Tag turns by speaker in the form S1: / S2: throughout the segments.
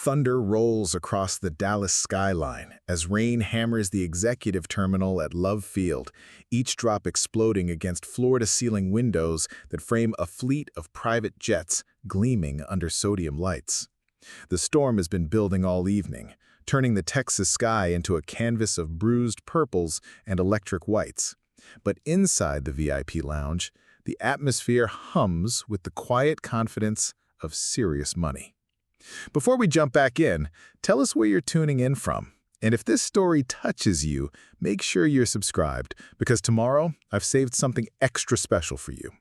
S1: Thunder rolls across the Dallas skyline as rain hammers the executive terminal at Love Field, each drop exploding against floor-to-ceiling windows that frame a fleet of private jets gleaming under sodium lights. The storm has been building all evening, turning the Texas sky into a canvas of bruised purples and electric whites. But inside the VIP lounge, the atmosphere hums with the quiet confidence of serious money. Before we jump back in, tell us where you're tuning in from. And if this story touches you, make sure you're subscribed, because tomorrow I've saved something extra special for you.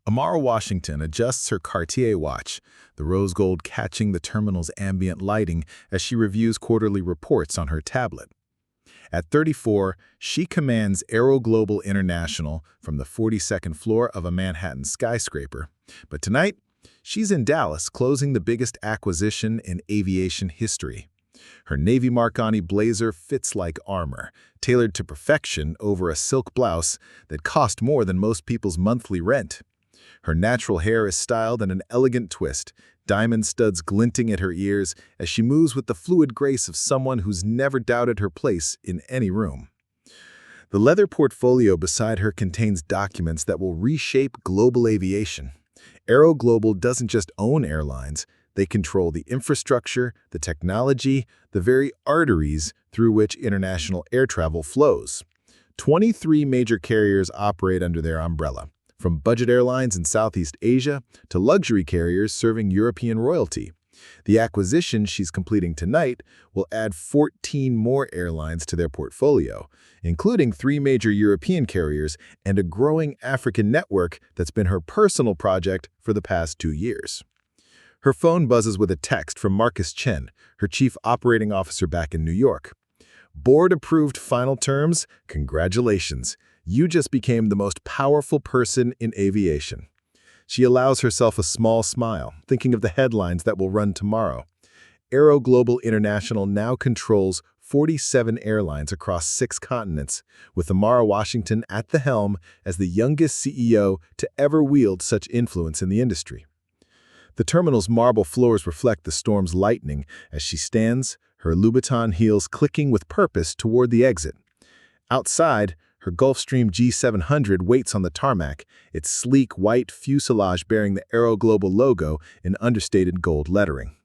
S1: Amara Washington adjusts her Cartier watch, the rose gold catching the terminal's ambient lighting as she reviews quarterly reports on her tablet. At 34, she commands AeroGlobal International from the 42nd floor of a Manhattan skyscraper. But tonight, she's in Dallas closing the biggest acquisition in aviation history. Her Navy Marconi blazer fits like armor, tailored to perfection over a silk blouse that cost more than most people's monthly rent. Her natural hair is styled in an elegant twist, diamond studs glinting at her ears as she moves with the fluid grace of someone who's never doubted her place in any room. The leather portfolio beside her contains documents that will reshape global aviation. AeroGlobal doesn't just own airlines, they control the infrastructure, the technology, the very arteries through which international air travel flows. 23 major carriers operate under their umbrella, from budget airlines in Southeast Asia to luxury carriers serving European royalty. The acquisition she's completing tonight will add 14 more airlines to their portfolio, including 3 major European carriers and a growing African network that's been her personal project for the past 2 years. Her phone buzzes with a text from Marcus Chen, her chief operating officer back in New York. Board-approved final terms? Congratulations. You just became the most powerful person in aviation. She allows herself a small smile, thinking of the headlines that will run tomorrow. AeroGlobal International now controls 47 airlines across 6 continents, with Amara Washington at the helm as the youngest CEO to ever wield such influence in the industry. The terminal's marble floors reflect the storm's lightning as she stands, her Louboutin heels clicking with purpose toward the exit. Outside, her Gulfstream G700 waits on the tarmac, its sleek white fuselage bearing the AeroGlobal logo in understated gold lettering.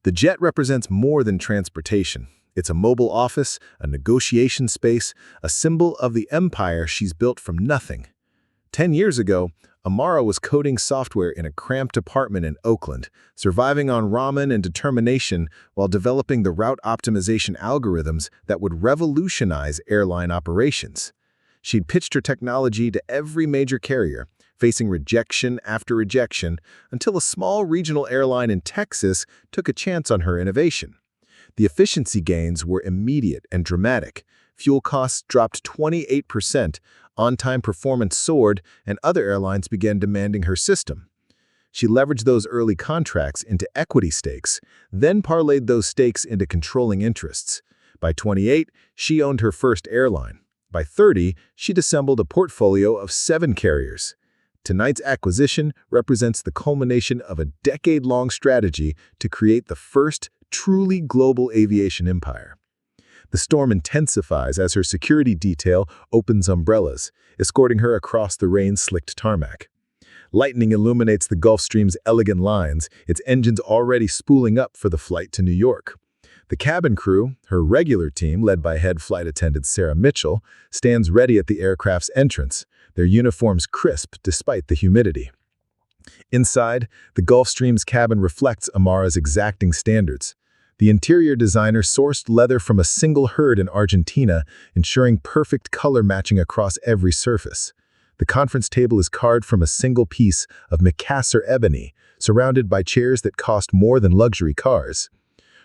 S1: The jet represents more than transportation. It's a mobile office, a negotiation space, a symbol of the empire she's built from nothing. 10 years ago, Amara was coding software in a cramped apartment in Oakland, surviving on ramen and determination while developing the route optimization algorithms that would revolutionize airline operations. She'd pitched her technology to every major carrier, facing rejection after rejection, until a small regional airline in Texas took a chance on her innovation. The efficiency gains were immediate and dramatic. Fuel costs dropped 28%, on-time performance soared, and other airlines began demanding her system. She leveraged those early contracts into equity stakes, then parlayed those stakes into controlling interests. By 28, she owned her first airline. By 30, she'd assembled a portfolio of 7 carriers. Tonight's acquisition represents the culmination of a decade-long strategy to create the first truly global aviation empire. The storm intensifies as her security detail opens umbrellas, escorting her across the rain-slicked tarmac. Lightning illuminates the Gulfstream's elegant lines, its engines already spooling up for the flight to New York. The cabin crew, her regular team led by head flight attendant Sarah Mitchell, stands ready at the aircraft's entrance, their uniforms crisp despite the humidity. Inside, the Gulfstream's cabin reflects Amara's exacting standards. The interior designer sourced leather from a single herd in Argentina, ensuring perfect color matching across every surface. The conference table is carved from a single piece of Macassar ebony, surrounded by chairs that cost more than luxury cars.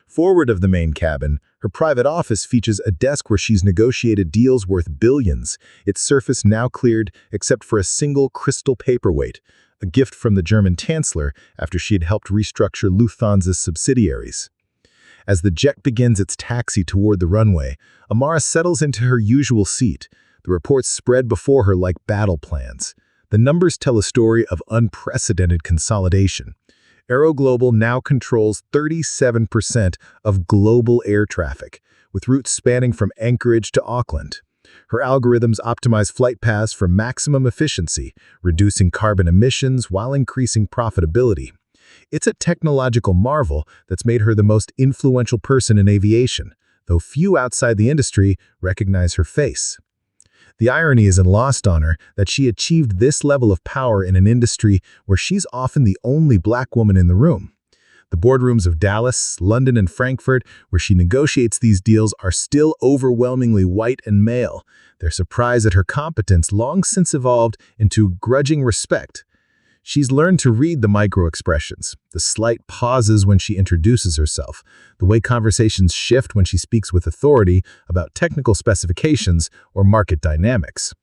S1: Forward of the main cabin, her private office features a desk where she's negotiated deals worth billions, its surface now cleared except for a single crystal paperweight, a gift from the German chancellor after she had helped restructure Lufthansa's subsidiaries. As the jet begins its taxi toward the runway, Amara settles into her usual seat. The reports spread before her like battle plans. The numbers tell a story of unprecedented consolidation. AeroGlobal now controls 37% of global air traffic, with routes spanning from Anchorage to Auckland. Her algorithms optimize flight paths for maximum efficiency, reducing carbon emissions while increasing profitability. It's a technological marvel that's made her the most influential person in aviation, though few outside the industry recognize her face. The irony isn't lost on her that she achieved this level of power in an industry where she's often the only black woman in the room. The boardrooms of Dallas, London, and Frankfurt, where she negotiates these deals, are still overwhelmingly white and male. Their surprise at her competence long since evolved into grudging respect. She's learned to read the micro-expressions, the slight pauses when she introduces herself, the way conversations shift when she speaks with authority about technical specifications or market dynamics.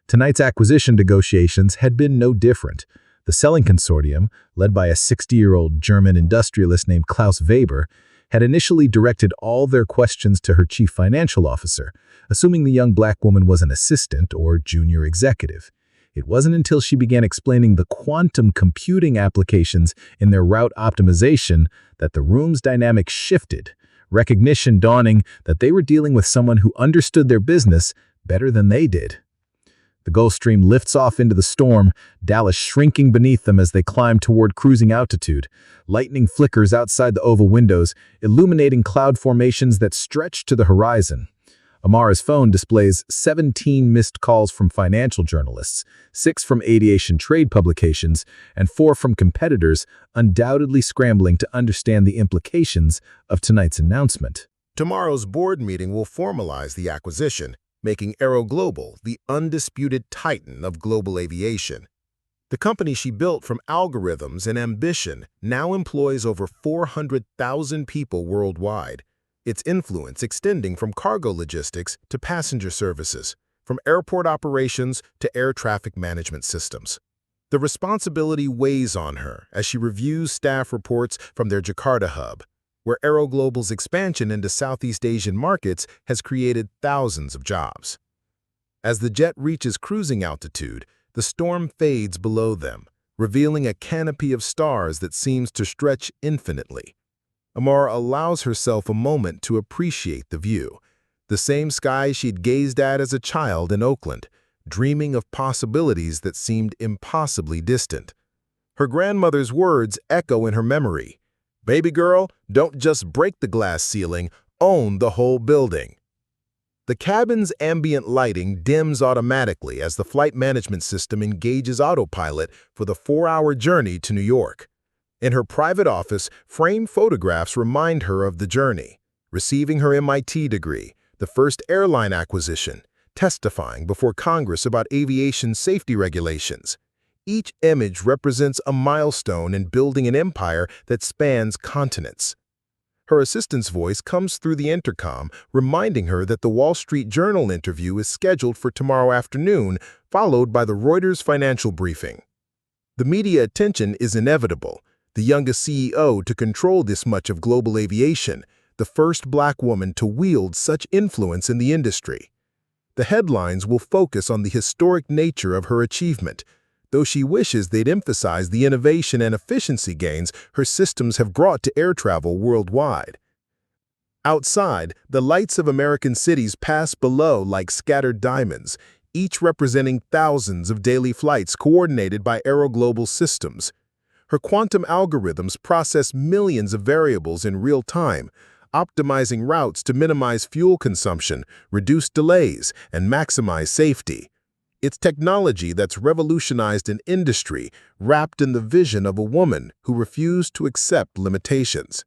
S1: Tonight's acquisition negotiations had been no different. The selling consortium, led by a 60-year-old German industrialist named Klaus Weber, had initially directed all their questions to her chief financial officer, assuming the young black woman was an assistant or junior executive. It wasn't until she began explaining the quantum computing applications in their route optimization that the room's dynamic shifted, recognition dawning that they were dealing with someone who understood their business better than they did. The Gulfstream lifts off into the storm, Dallas shrinking beneath them as they climb toward cruising altitude. Lightning flickers outside the oval windows, illuminating cloud formations that stretch to the horizon. Amara's phone displays 17 missed calls from financial journalists, 6 from aviation trade publications, and 4 from competitors, undoubtedly scrambling to understand the implications of tonight's announcement.
S2: Tomorrow's board meeting will formalize the acquisition, making AeroGlobal the undisputed titan of global aviation. The company she built from algorithms and ambition now employs over 400,000 people worldwide, its influence extending from cargo logistics to passenger services, from airport operations to air traffic management systems. The responsibility weighs on her as she reviews staff reports from their Jakarta hub, where AeroGlobal's expansion into Southeast Asian markets has created thousands of jobs. As the jet reaches cruising altitude, the storm fades below them, revealing a canopy of stars that seems to stretch infinitely. Amara allows herself a moment to appreciate the view, the same sky she'd gazed at as a child in Oakland, dreaming of possibilities that seemed impossibly distant. Her grandmother's words echo in her memory. "Baby girl, don't just break the glass ceiling, own the whole building." The cabin's ambient lighting dims automatically as the flight management system engages autopilot for the 4-hour journey to New York. In her private office, framed photographs remind her of the journey, receiving her MIT degree, the first airline acquisition, testifying before Congress about aviation safety regulations. Each image represents a milestone in building an empire that spans continents. Her assistant's voice comes through the intercom, reminding her that the Wall Street Journal interview is scheduled for tomorrow afternoon, followed by the Reuters financial briefing. The media attention is inevitable. The youngest CEO to control this much of global aviation, the first black woman to wield such influence in the industry. The headlines will focus on the historic nature of her achievement, though she wishes they'd emphasize the innovation and efficiency gains her systems have brought to air travel worldwide. Outside, the lights of American cities pass below like scattered diamonds, each representing thousands of daily flights coordinated by AeroGlobal systems. Her quantum algorithms process millions of variables in real time, optimizing routes to minimize fuel consumption, reduce delays, and maximize safety. It's technology that's revolutionized an industry wrapped in the vision of a woman who refused to accept limitations.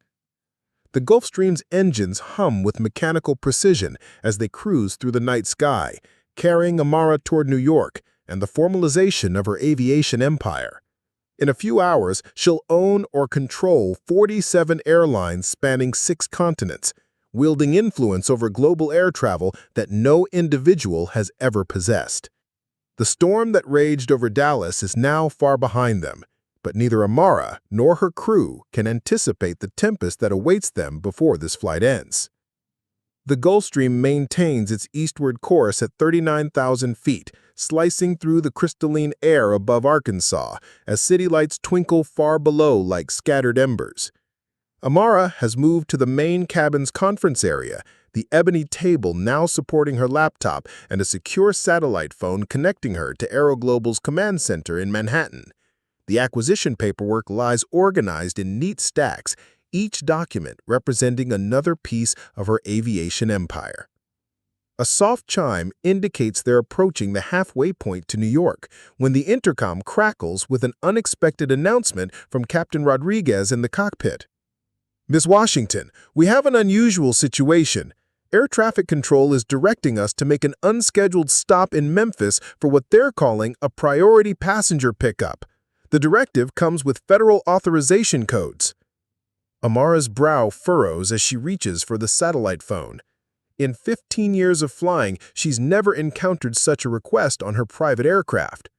S2: The Gulfstream's engines hum with mechanical precision as they cruise through the night sky, carrying Amara toward New York and the formalization of her aviation empire. In a few hours, she'll own or control 47 airlines spanning 6 continents, wielding influence over global air travel that no individual has ever possessed. The storm that raged over Dallas is now far behind them, but neither Amara nor her crew can anticipate the tempest that awaits them before this flight ends. The Gulfstream maintains its eastward course at 39,000 feet, slicing through the crystalline air above Arkansas as city lights twinkle far below like scattered embers. Amara has moved to the main cabin's conference area, the ebony table now supporting her laptop and a secure satellite phone connecting her to AeroGlobal's command center in Manhattan. The acquisition paperwork lies organized in neat stacks, each document representing another piece of her aviation empire. A soft chime indicates they're approaching the halfway point to New York when the intercom crackles with an unexpected announcement from Captain Rodriguez in the cockpit. "Miss Washington, we have an unusual situation. Air traffic control is directing us to make an unscheduled stop in Memphis for what they're calling a priority passenger pickup. The directive comes with federal authorization codes." Amara's brow furrows as she reaches for the satellite phone. In 15 years of flying, she's never encountered such a request on her private aircraft.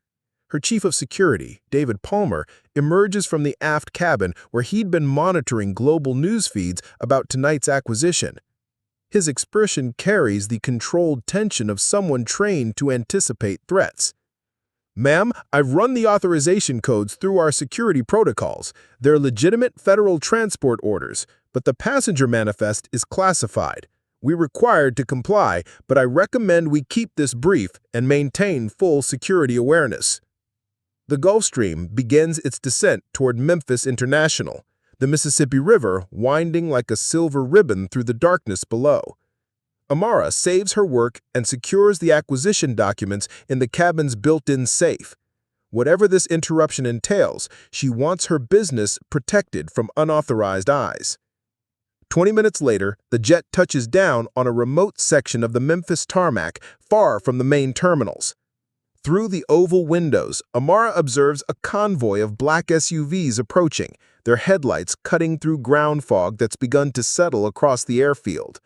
S2: Her chief of security, David Palmer, emerges from the aft cabin where he'd been monitoring global news feeds about tonight's acquisition. His expression carries the controlled tension of someone trained to anticipate threats. "Ma'am, I've run the authorization codes through our security protocols. They're legitimate federal transport orders, but the passenger manifest is classified. We're required to comply, but I recommend we keep this brief and maintain full security awareness." The Gulfstream begins its descent toward Memphis International, the Mississippi River winding like a silver ribbon through the darkness below. Amara saves her work and secures the acquisition documents in the cabin's built-in safe. Whatever this interruption entails, she wants her business protected from unauthorized eyes. 20 minutes later, the jet touches down on a remote section of the Memphis tarmac, far from the main terminals. Through the oval windows, Amara observes a convoy of black SUVs approaching, their headlights cutting through ground fog that's begun to settle across the airfield.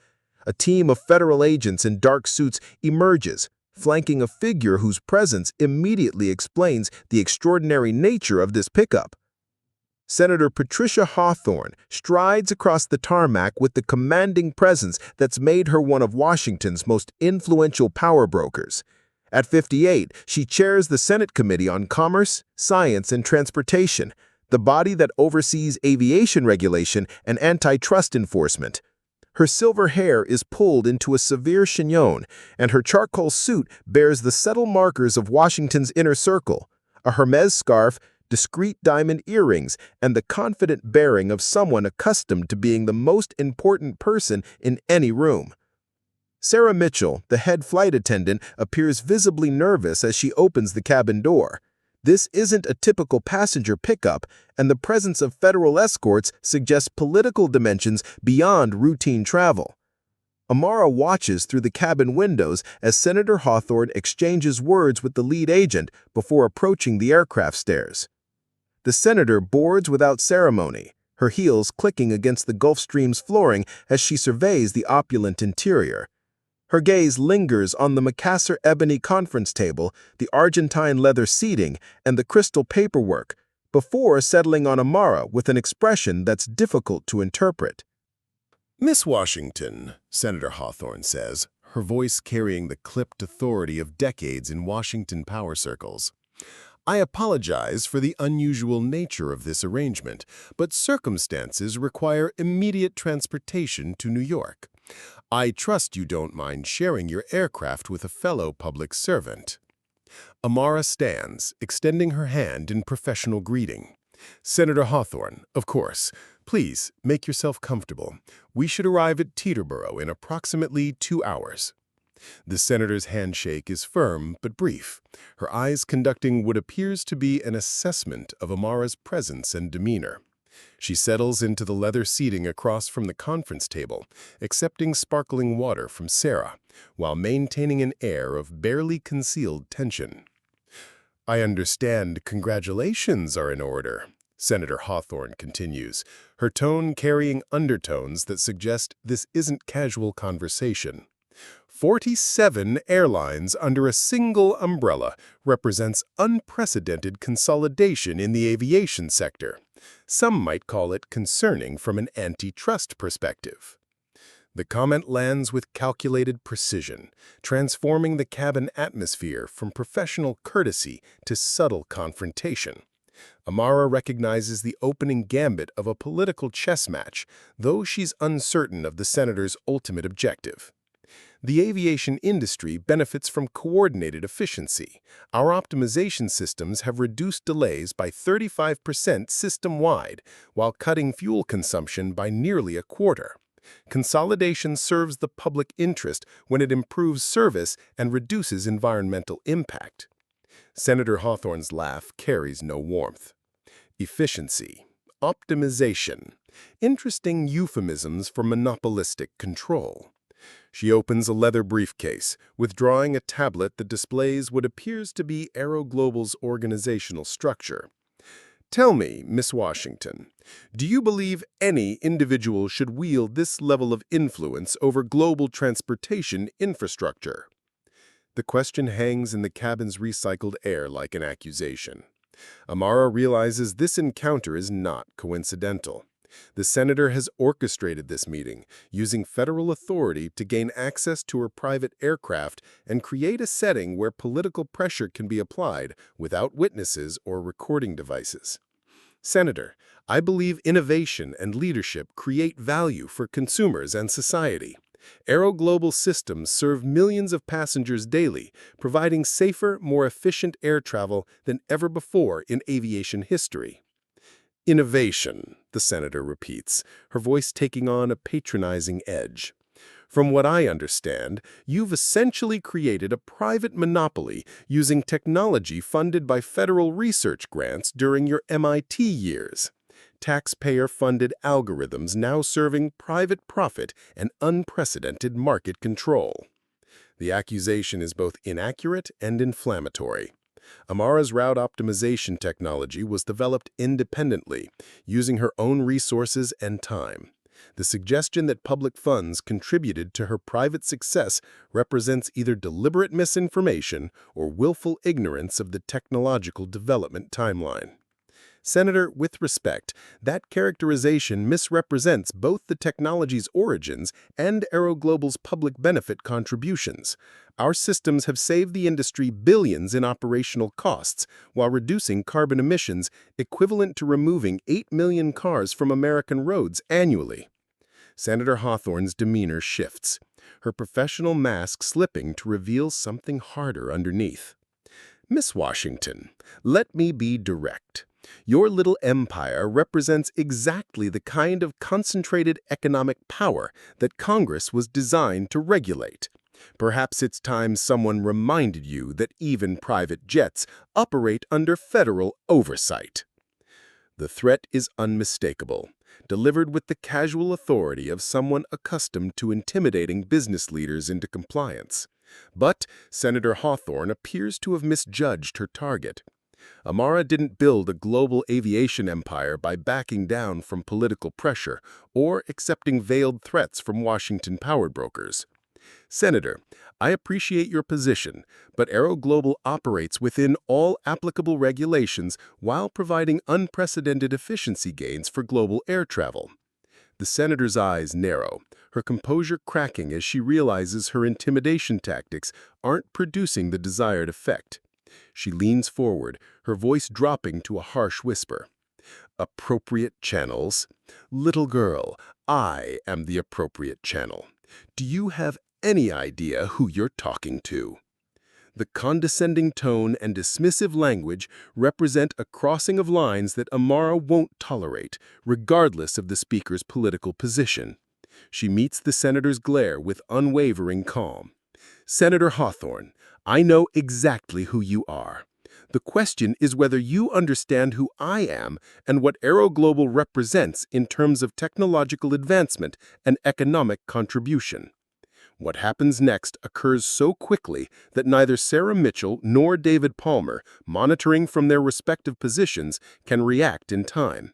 S2: A team of federal agents in dark suits emerges, flanking a figure whose presence immediately explains the extraordinary nature of this pickup. Senator Patricia Hawthorne strides across the tarmac with the commanding presence that's made her one of Washington's most influential power brokers. At 58, she chairs the Senate Committee on Commerce, Science, and Transportation, the body that oversees aviation regulation and antitrust enforcement. Her silver hair is pulled into a severe chignon, and her charcoal suit bears the subtle markers of Washington's inner circle, a Hermes scarf, discreet diamond earrings, and the confident bearing of someone accustomed to being the most important person in any room. Sarah Mitchell, the head flight attendant, appears visibly nervous as she opens the cabin door. This isn't a typical passenger pickup, and the presence of federal escorts suggests political dimensions beyond routine travel. Amara watches through the cabin windows as Senator Hawthorne exchanges words with the lead agent before approaching the aircraft stairs. The senator boards without ceremony, her heels clicking against the Gulfstream's flooring as she surveys the opulent interior. Her gaze lingers on the Macassar ebony conference table, the Argentine leather seating, and the crystal paperwork, before settling on Amara with an expression that's difficult to interpret.
S1: "Miss Washington," Senator Hawthorne says, her voice carrying the clipped authority of decades in Washington power circles. "I apologize for the unusual nature of this arrangement, but circumstances require immediate transportation to New York. I trust you don't mind sharing your aircraft with a fellow public servant." Amara stands, extending her hand in professional greeting. "Senator Hawthorne, of course. Please, make yourself comfortable. We should arrive at Teterboro in approximately 2 hours." The senator's handshake is firm but brief, her eyes conducting what appears to be an assessment of Amara's presence and demeanor. She settles into the leather seating across from the conference table, accepting sparkling water from Sarah, while maintaining an air of barely concealed tension. "I understand congratulations are in order," Senator Hawthorne continues, her tone carrying undertones that suggest this isn't casual conversation. 47 airlines under a single umbrella represents unprecedented consolidation in the aviation sector. Some might call it concerning from an antitrust perspective.
S2: The comment lands with calculated precision, transforming the cabin atmosphere from professional courtesy to subtle confrontation. Amara recognizes the opening gambit of a political chess match, though she's uncertain of the senator's ultimate objective. The aviation industry benefits from coordinated efficiency. Our optimization systems have reduced delays by 35% system-wide, while cutting fuel consumption by nearly a quarter. Consolidation serves the public interest when it improves service and reduces environmental impact. Senator Hawthorne's laugh carries no warmth. Efficiency. Optimization. Interesting euphemisms for monopolistic control. She opens a leather briefcase, withdrawing a tablet that displays what appears to be AeroGlobal's organizational structure. Tell me, Miss Washington, do you believe any individual should wield this level of influence over global transportation infrastructure? The question hangs in the cabin's recycled air like an accusation. Amara realizes this encounter is not coincidental. The senator has orchestrated this meeting, using federal authority to gain access to her private aircraft and create a setting where political pressure can be applied without witnesses or recording devices. Senator, I believe innovation and leadership create value for consumers and society. AeroGlobal systems serve millions of passengers daily, providing safer, more efficient air travel than ever before in aviation history. Innovation, the senator repeats, her voice taking on a patronizing edge. From what I understand, you've essentially created a private monopoly using technology funded by federal research grants during your MIT years. Taxpayer-funded algorithms now serving private profit and unprecedented market control. The accusation is both inaccurate and inflammatory. Amara's route optimization technology was developed independently, using her own resources and time. The suggestion that public funds contributed to her private success represents either deliberate misinformation or willful ignorance of the technological development timeline. Senator, with respect, that characterization misrepresents both the technology's origins and AeroGlobal's public benefit contributions. Our systems have saved the industry billions in operational costs while reducing carbon emissions equivalent to removing 8 million cars from American roads annually. Senator Hawthorne's demeanor shifts, her professional mask slipping to reveal something harder underneath. Miss Washington, let me be direct. Your little empire represents exactly the kind of concentrated economic power that Congress was designed to regulate. Perhaps it's time someone reminded you that even private jets operate under federal oversight. The threat is unmistakable, delivered with the casual authority of someone accustomed to intimidating business leaders into compliance. But Senator Hawthorne appears to have misjudged her target. Amara didn't build a global aviation empire by backing down from political pressure or accepting veiled threats from Washington power brokers. Senator, I appreciate your position, but AeroGlobal operates within all applicable regulations while providing unprecedented efficiency gains for global air travel. The senator's eyes narrow, her composure cracking as she realizes her intimidation tactics aren't producing the desired effect. She leans forward, her voice dropping to a harsh whisper. Appropriate channels? Little girl, I am the appropriate channel. Do you have any idea who you're talking to? The condescending tone and dismissive language represent a crossing of lines that Amara won't tolerate, regardless of the speaker's political position. She meets the senator's glare with unwavering calm. Senator Hawthorne, I know exactly who you are. The question is whether you understand who I am and what AeroGlobal represents in terms of technological advancement and economic contribution. What happens next occurs so quickly that neither Sarah Mitchell nor David Palmer, monitoring from their respective positions, can react in time.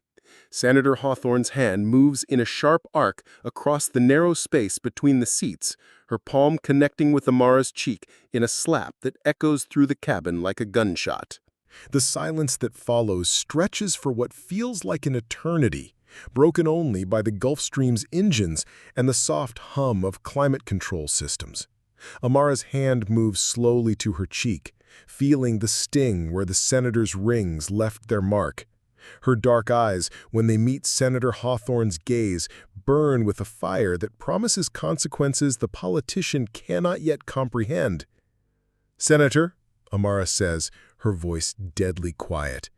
S2: Senator Hawthorne's hand moves in a sharp arc across the narrow space between the seats, her palm connecting with Amara's cheek in a slap that echoes through the cabin like a gunshot.
S1: The silence that follows stretches for what feels like an eternity,
S2: broken only by the Gulfstream's engines and the soft hum of climate control systems. Amara's hand moves slowly to her cheek, feeling the sting where the senator's rings left their mark. Her dark eyes, when they meet Senator Hawthorne's gaze, burn with a fire that promises consequences the politician cannot yet comprehend. "Senator," Amara says, her voice deadly quiet,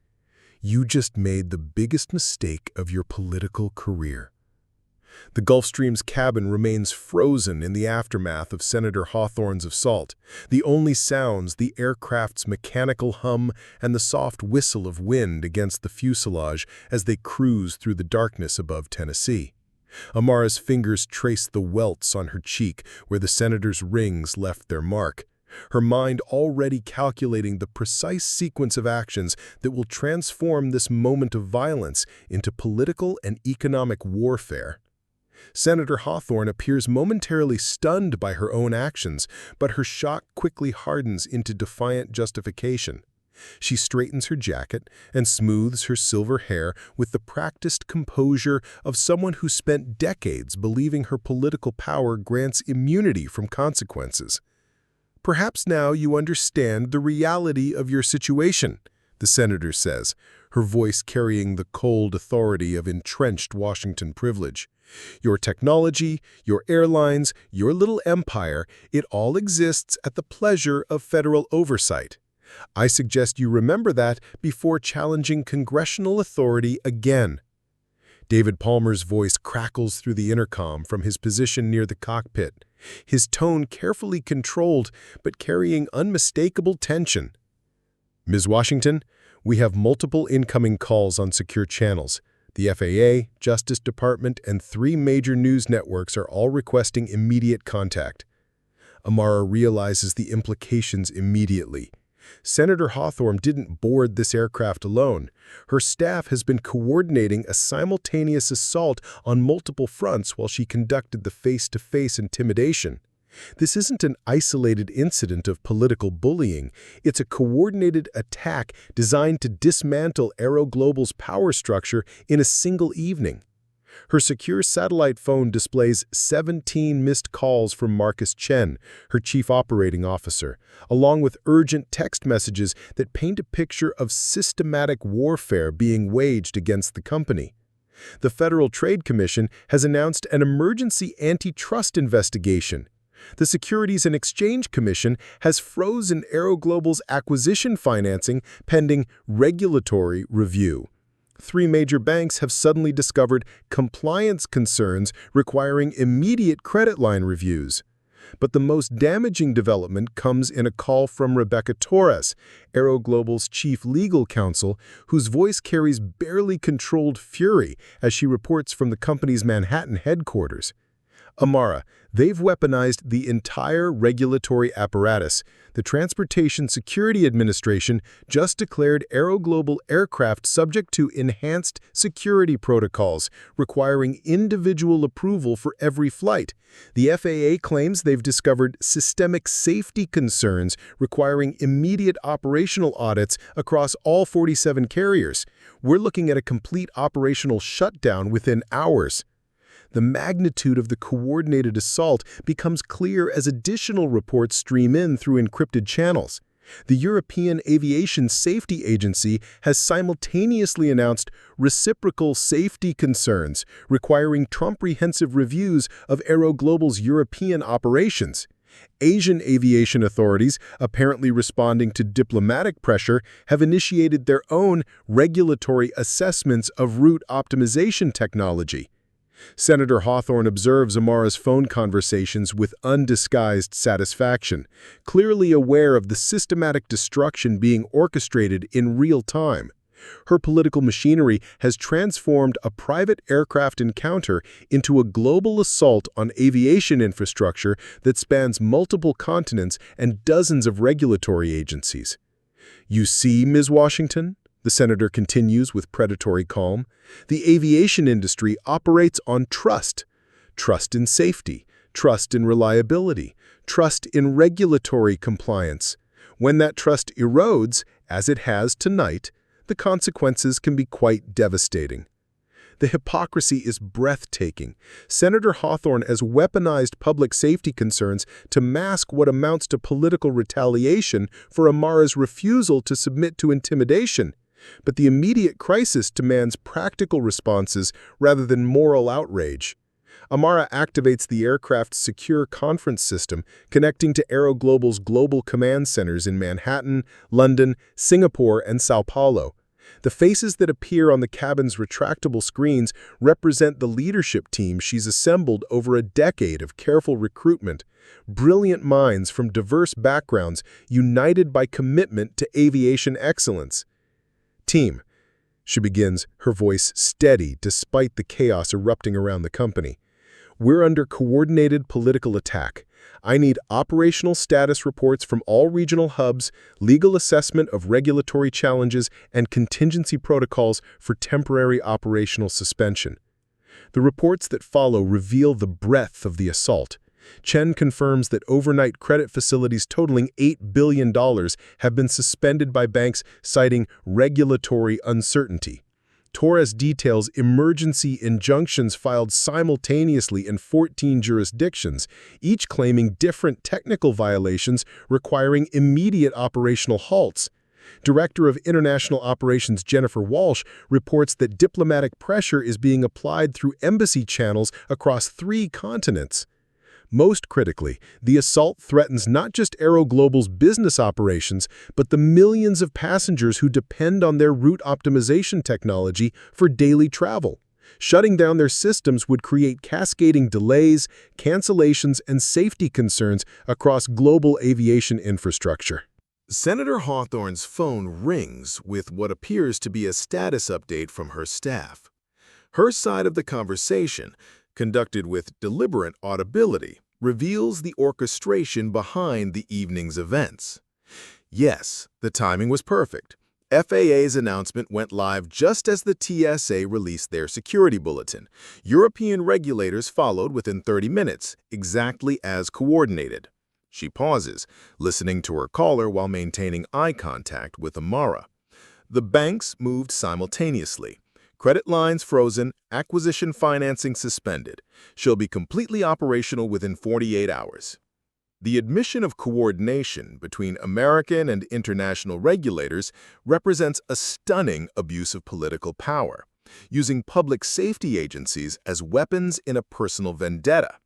S2: "you just made the biggest mistake of your political career." The Gulfstream's cabin remains frozen in the aftermath of Senator Hawthorne's assault. The only sounds, the aircraft's mechanical hum and the soft whistle of wind against the fuselage as they cruise through the darkness above Tennessee. Amara's fingers trace the welts on her cheek where the senator's rings left their mark, her mind already calculating the precise sequence of actions that will transform this moment of violence into political and economic warfare. Senator Hawthorne appears momentarily stunned by her own actions, but her shock quickly hardens into defiant justification. She straightens her jacket and smooths her silver hair with the practiced composure of someone who spent decades believing her political power grants immunity from consequences. "Perhaps now you understand the reality of your situation," the senator says, her voice carrying the cold authority of entrenched Washington privilege. "Your technology, your airlines, your little empire, it all exists at the pleasure of federal oversight. I suggest you remember that before challenging congressional authority again." David Palmer's voice crackles through the intercom from his position near the cockpit, his tone carefully controlled but carrying unmistakable tension. "Ms. Washington, we have multiple incoming calls on secure channels. The FAA, Justice Department, and 3 major news networks are all requesting immediate contact." Amara realizes the implications immediately. Senator Hawthorne didn't board this aircraft alone. Her staff has been coordinating a simultaneous assault on multiple fronts while she conducted the face-to-face intimidation. This isn't an isolated incident of political bullying. It's a coordinated attack designed to dismantle AeroGlobal's power structure in a single evening. Her secure satellite phone displays 17 missed calls from Marcus Chen, her chief operating officer, along with urgent text messages that paint a picture of systematic warfare being waged against the company. The Federal Trade Commission has announced an emergency antitrust investigation. The Securities and Exchange Commission has frozen AeroGlobal's acquisition financing pending regulatory review. 3 major banks have suddenly discovered compliance concerns requiring immediate credit line reviews. But the most damaging development comes in a call from Rebecca Torres, AeroGlobal's chief legal counsel, whose voice carries barely controlled fury as she reports from the company's Manhattan headquarters. "Amara, they've weaponized the entire regulatory apparatus. The Transportation Security Administration just declared AeroGlobal aircraft subject to enhanced security protocols, requiring individual approval for every flight. The FAA claims they've discovered systemic safety concerns requiring immediate operational audits across all 47 carriers. We're looking at a complete operational shutdown within hours." The magnitude of the coordinated assault becomes clear as additional reports stream in through encrypted channels. The European Aviation Safety Agency has simultaneously announced reciprocal safety concerns, requiring comprehensive reviews of AeroGlobal's European operations. Asian aviation authorities, apparently responding to diplomatic pressure, have initiated their own regulatory assessments of route optimization technology. Senator Hawthorne observes Amara's phone conversations with undisguised satisfaction, clearly aware of the systematic destruction being orchestrated in real time. Her political machinery has transformed a private aircraft encounter into a global assault on aviation infrastructure that spans multiple continents and dozens of regulatory agencies. "You see, Ms. Washington," the senator continues with predatory calm, "the aviation industry operates on trust. Trust in safety, trust in reliability, trust in regulatory compliance. When that trust erodes, as it has tonight, the consequences can be quite devastating." The hypocrisy is breathtaking. Senator Hawthorne has weaponized public safety concerns to mask what amounts to political retaliation for Amara's refusal to submit to intimidation. But the immediate crisis demands practical responses rather than moral outrage. Amara activates the aircraft's secure conference system, connecting to AeroGlobal's global command centers in Manhattan, London, Singapore, and Sao Paulo. The faces that appear on the cabin's retractable screens represent the leadership team she's assembled over a decade of careful recruitment, brilliant minds from diverse backgrounds united by commitment to aviation excellence. "Team," she begins, her voice steady despite the chaos erupting around the company. "We're under coordinated political attack. I need operational status reports from all regional hubs, legal assessment of regulatory challenges, and contingency protocols for temporary operational suspension." The reports that follow reveal the breadth of the assault. Chen confirms that overnight credit facilities totaling $8 billion have been suspended by banks citing regulatory uncertainty. Torres details emergency injunctions filed simultaneously in 14 jurisdictions, each claiming different technical violations requiring immediate operational halts. Director of International Operations Jennifer Walsh reports that diplomatic pressure is being applied through embassy channels across 3 continents. Most critically, the assault threatens not just AeroGlobal's business operations, but the millions of passengers who depend on their route optimization technology for daily travel. Shutting down their systems would create cascading delays, cancellations, and safety concerns across global aviation infrastructure.
S1: Senator Hawthorne's phone rings with what appears to be a status update from her staff. Her side of the conversation, conducted with deliberate audibility, reveals the orchestration behind the evening's events. Yes, the timing was perfect. FAA's announcement went live just as the TSA released their security bulletin. European regulators followed within 30 minutes, exactly as coordinated. She pauses, listening to her caller while maintaining eye contact with Amara. The banks moved simultaneously. Credit lines frozen, acquisition financing suspended. She'll be completely operational within 48 hours. The admission of coordination between American and international regulators represents a stunning abuse of political power, using public safety agencies as weapons in a personal vendetta.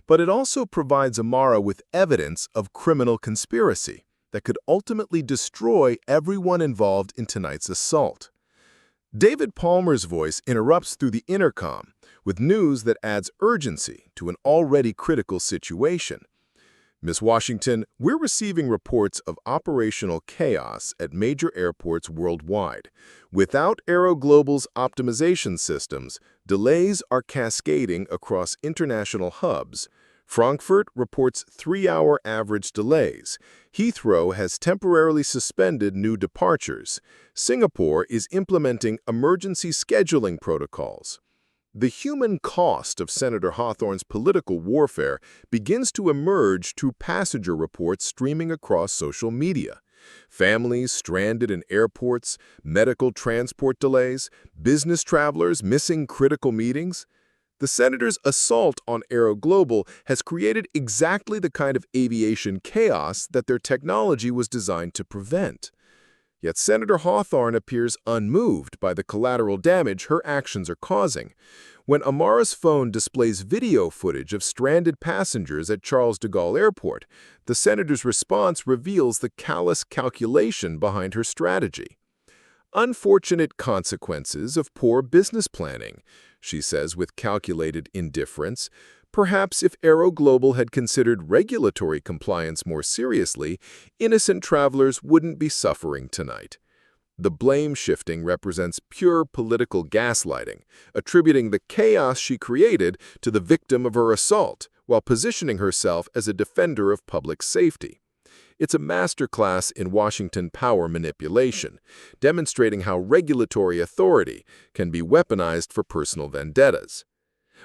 S1: But it also provides Amara with evidence of criminal conspiracy that could ultimately destroy everyone involved in tonight's assault. David Palmer's voice interrupts through the intercom with news that adds urgency to an already critical situation. "Ms. Washington, we're receiving reports of operational chaos at major airports worldwide. Without AeroGlobal's optimization systems, delays are cascading across international hubs. Frankfurt reports 3-hour average delays. Heathrow has temporarily suspended new departures. Singapore is implementing emergency scheduling protocols." The human cost of Senator Hawthorne's political warfare begins to emerge through passenger reports streaming across social media. Families stranded in airports, medical transport delays, business travelers missing critical meetings. The senator's assault on AeroGlobal has created exactly the kind of aviation chaos that their technology was designed to prevent. Yet Senator Hawthorne appears unmoved by the collateral damage her actions are causing. When Amara's phone displays video footage of stranded passengers at Charles de Gaulle Airport, the senator's response reveals the callous calculation behind her strategy. "Unfortunate consequences of poor business planning," she says with calculated indifference. Perhaps if AeroGlobal had considered regulatory compliance more seriously, innocent travelers wouldn't be suffering tonight. The blame shifting represents pure political gaslighting, attributing the chaos she created to the victim of her assault, while positioning herself as a defender of public safety. It's a masterclass in Washington power manipulation, demonstrating how regulatory authority can be weaponized for personal vendettas.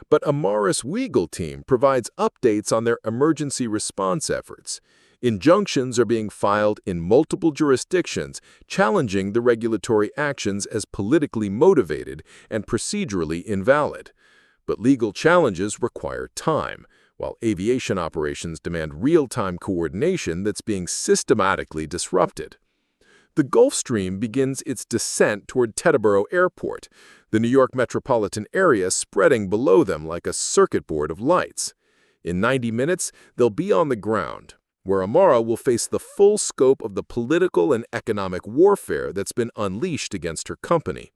S1: But Amara's legal team provides updates on their emergency response efforts.
S3: Injunctions are being filed in multiple jurisdictions, challenging the regulatory actions as politically motivated and procedurally invalid. But legal challenges require time, while aviation operations demand real-time coordination that's being systematically disrupted. The Gulf Stream begins its descent toward Teterboro Airport, the New York metropolitan area spreading below them like a circuit board of lights. In 90 minutes, they'll be on the ground, where Amara will face the full scope of the political and economic warfare that's been unleashed against her company.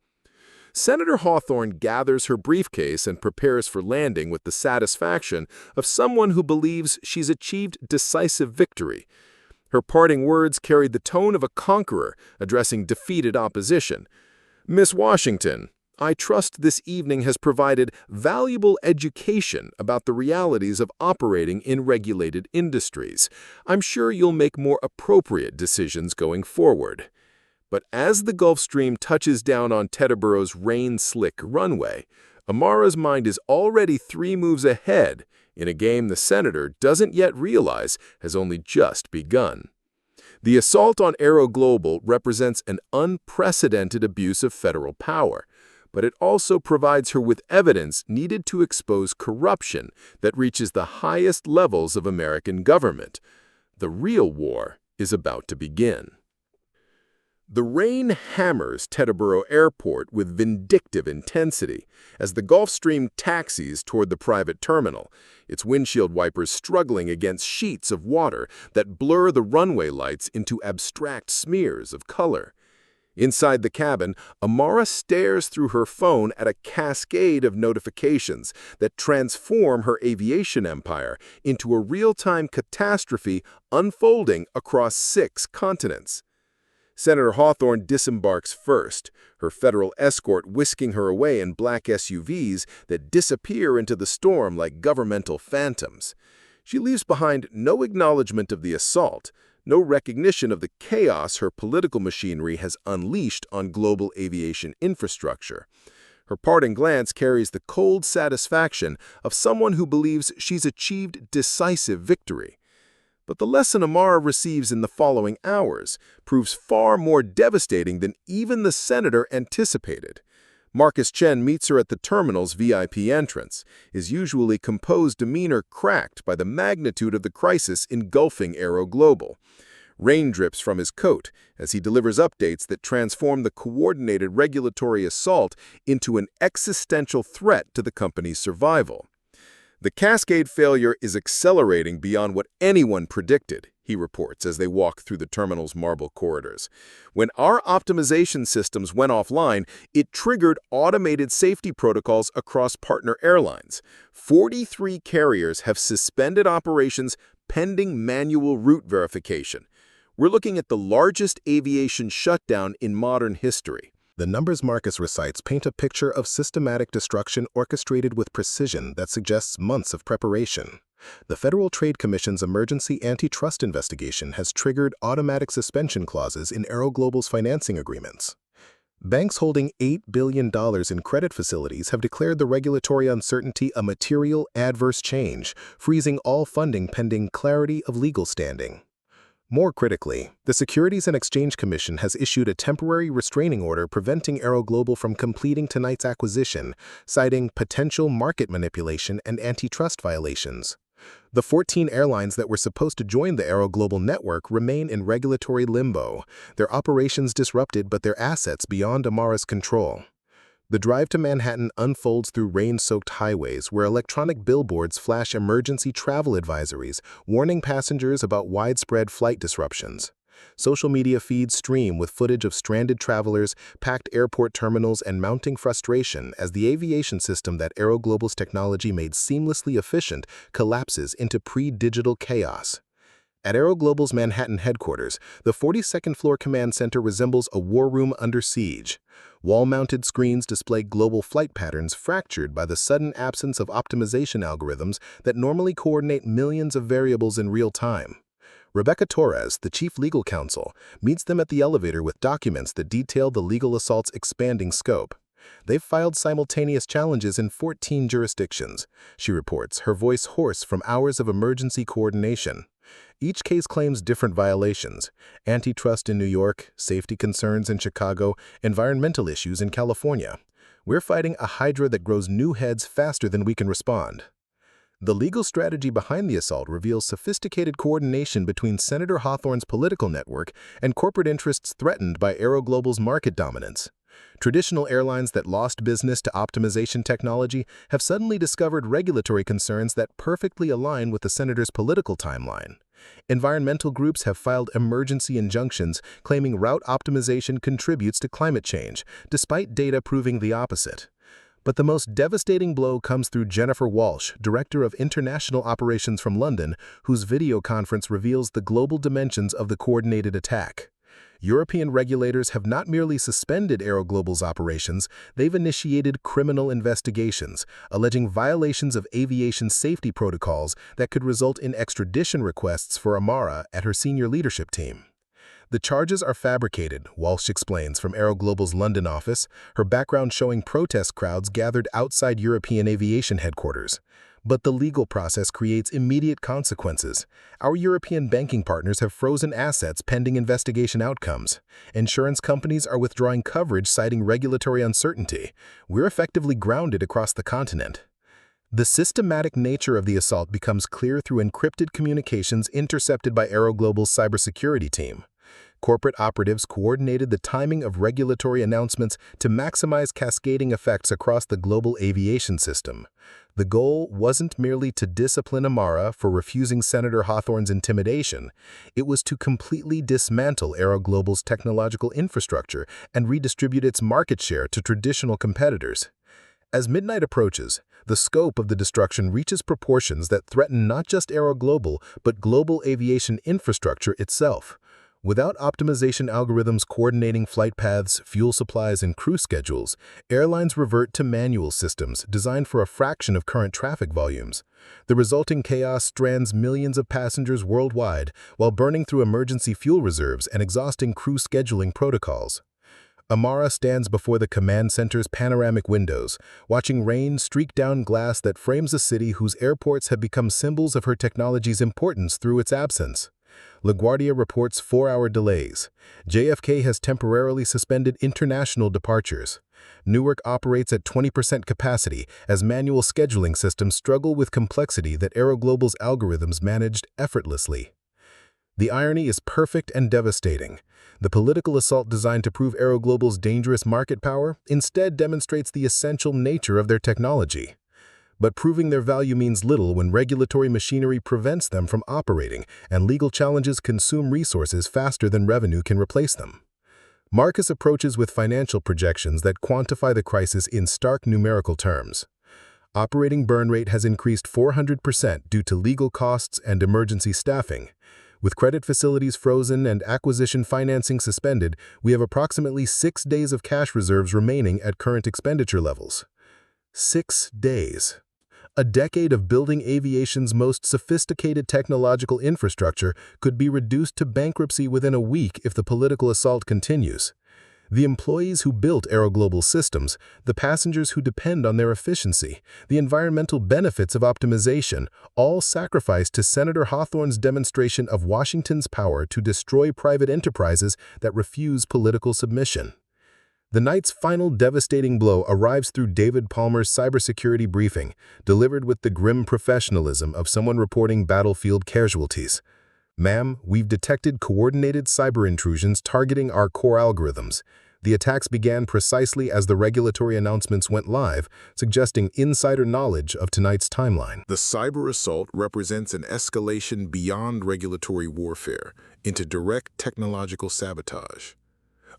S3: Senator Hawthorne gathers her briefcase and prepares for landing with the satisfaction of someone who believes she's achieved decisive victory. Her parting words carried the tone of a conqueror addressing defeated opposition. "Miss Washington, I trust this evening has provided valuable education about the realities of operating in regulated industries. I'm sure you'll make more appropriate decisions going forward." But as the Gulf Stream touches down on Teterboro's rain-slick runway, Amara's mind is already 3 moves ahead in a game the senator doesn't yet realize has only just begun. The assault on AeroGlobal represents an unprecedented abuse of federal power, but it also provides her with evidence needed to expose corruption that reaches the highest levels of American government. The real war is about to begin. The rain hammers Teterboro Airport with vindictive intensity as the Gulf Stream taxis toward the private terminal, its windshield wipers struggling against sheets of water that blur the runway lights into abstract smears of color. Inside the cabin, Amara stares through her phone at a cascade of notifications that transform her aviation empire into a real-time catastrophe unfolding across 6 continents. Senator Hawthorne disembarks first, her federal escort whisking her away in black SUVs that disappear into the storm like governmental phantoms. She leaves behind no acknowledgement of the assault, no recognition of the chaos her political machinery has unleashed on global aviation infrastructure. Her parting glance carries the cold satisfaction of someone who believes she's achieved decisive victory. But the lesson Amara receives in the following hours proves far more devastating than even the senator anticipated. Marcus Chen meets her at the terminal's VIP entrance, his usually composed demeanor cracked by the magnitude of the crisis engulfing AeroGlobal. Rain drips from his coat as he delivers updates that transform the coordinated regulatory assault into an existential threat to the company's survival. "The cascade failure is accelerating beyond what anyone predicted," he reports as they walk through the terminal's marble corridors. "When our optimization systems went offline, it triggered automated safety protocols across partner airlines. 43 carriers have suspended operations pending manual route verification. We're looking at the largest aviation shutdown in modern history."
S2: The numbers Marcus recites paint a picture of systematic destruction orchestrated with precision that suggests months of preparation. The Federal Trade Commission's emergency antitrust investigation has triggered automatic suspension clauses in AeroGlobal's financing agreements. Banks holding $8 billion in credit facilities have declared the regulatory uncertainty a material adverse change, freezing all funding pending clarity of legal standing. More critically, the Securities and Exchange Commission has issued a temporary restraining order preventing AeroGlobal from completing tonight's acquisition, citing potential market manipulation and antitrust violations. The 14 airlines that were supposed to join the AeroGlobal network remain in regulatory limbo, their operations disrupted but their assets beyond Amara's control. The drive to Manhattan unfolds through rain-soaked highways where electronic billboards flash emergency travel advisories, warning passengers about widespread flight disruptions. Social media feeds stream with footage of stranded travelers, packed airport terminals, and mounting frustration as the aviation system that AeroGlobal's technology made seamlessly efficient collapses into pre-digital chaos. At AeroGlobal's Manhattan headquarters, the 42nd floor command center resembles a war room under siege. Wall-mounted screens display global flight patterns fractured by the sudden absence of optimization algorithms that normally coordinate millions of variables in real time. Rebecca Torres, the chief legal counsel, meets them at the elevator with documents that detail the legal assault's expanding scope. They've filed simultaneous challenges in 14 jurisdictions, she reports, her voice hoarse from hours of emergency coordination. Each case claims different violations: antitrust in New York, safety concerns in Chicago, environmental issues in California. We're fighting a hydra that grows new heads faster than we can respond. The legal strategy behind the assault reveals sophisticated coordination between Senator Hawthorne's political network and corporate interests threatened by AeroGlobal's market dominance. Traditional airlines that lost business to optimization technology have suddenly discovered regulatory concerns that perfectly align with the senator's political timeline. Environmental groups have filed emergency injunctions claiming route optimization contributes to climate change, despite data proving the opposite. But the most devastating blow comes through Jennifer Walsh, Director of International Operations from London, whose video conference reveals the global dimensions of the coordinated attack. European regulators have not merely suspended AeroGlobal's operations, they've initiated criminal investigations, alleging violations of aviation safety protocols that could result in extradition requests for Amara and her senior leadership team. The charges are fabricated, Walsh explains from AeroGlobal's London office, her background showing protest crowds gathered outside European aviation headquarters. But the legal process creates immediate consequences. Our European banking partners have frozen assets pending investigation outcomes. Insurance companies are withdrawing coverage citing regulatory uncertainty. We're effectively grounded across the continent. The systematic nature of the assault becomes clear through encrypted communications intercepted by AeroGlobal's cybersecurity team. Corporate operatives coordinated the timing of regulatory announcements to maximize cascading effects across the global aviation system. The goal wasn't merely to discipline Amara for refusing Senator Hawthorne's intimidation. It was to completely dismantle AeroGlobal's technological infrastructure and redistribute its market share to traditional competitors. As midnight approaches, the scope of the destruction reaches proportions that threaten not just AeroGlobal, but global aviation infrastructure itself. Without optimization algorithms coordinating flight paths, fuel supplies, and crew schedules, airlines revert to manual systems designed for a fraction of current traffic volumes. The resulting chaos strands millions of passengers worldwide while burning through emergency fuel reserves and exhausting crew scheduling protocols. Amara stands before the command center's panoramic windows, watching rain streak down glass that frames a city whose airports have become symbols of her technology's importance through its absence. LaGuardia reports 4-hour delays. JFK has temporarily suspended international departures. Newark operates at 20% capacity as manual scheduling systems struggle with complexity that AeroGlobal's algorithms managed effortlessly. The irony is perfect and devastating. The political assault designed to prove AeroGlobal's dangerous market power instead demonstrates the essential nature of their technology. But proving their value means little when regulatory machinery prevents them from operating and legal challenges consume resources faster than revenue can replace them. Marcus approaches with financial projections that quantify the crisis in stark numerical terms. Operating burn rate has increased 400% due to legal costs and emergency staffing. With credit facilities frozen and acquisition financing suspended, we have approximately 6 days of cash reserves remaining at current expenditure levels. 6 days. A decade of building aviation's most sophisticated technological infrastructure could be reduced to bankruptcy within a week if the political assault continues. The employees who built AeroGlobal systems, the passengers who depend on their efficiency, the environmental benefits of optimization, all sacrificed to Senator Hawthorne's demonstration of Washington's power to destroy private enterprises that refuse political submission. The night's final devastating blow arrives through David Palmer's cybersecurity briefing, delivered with the grim professionalism of someone reporting battlefield casualties. "Ma'am, we've detected coordinated cyber intrusions targeting our core algorithms. The attacks began precisely as the regulatory announcements went live, suggesting insider knowledge of tonight's timeline."
S1: The cyber assault represents an escalation beyond regulatory warfare into direct technological sabotage.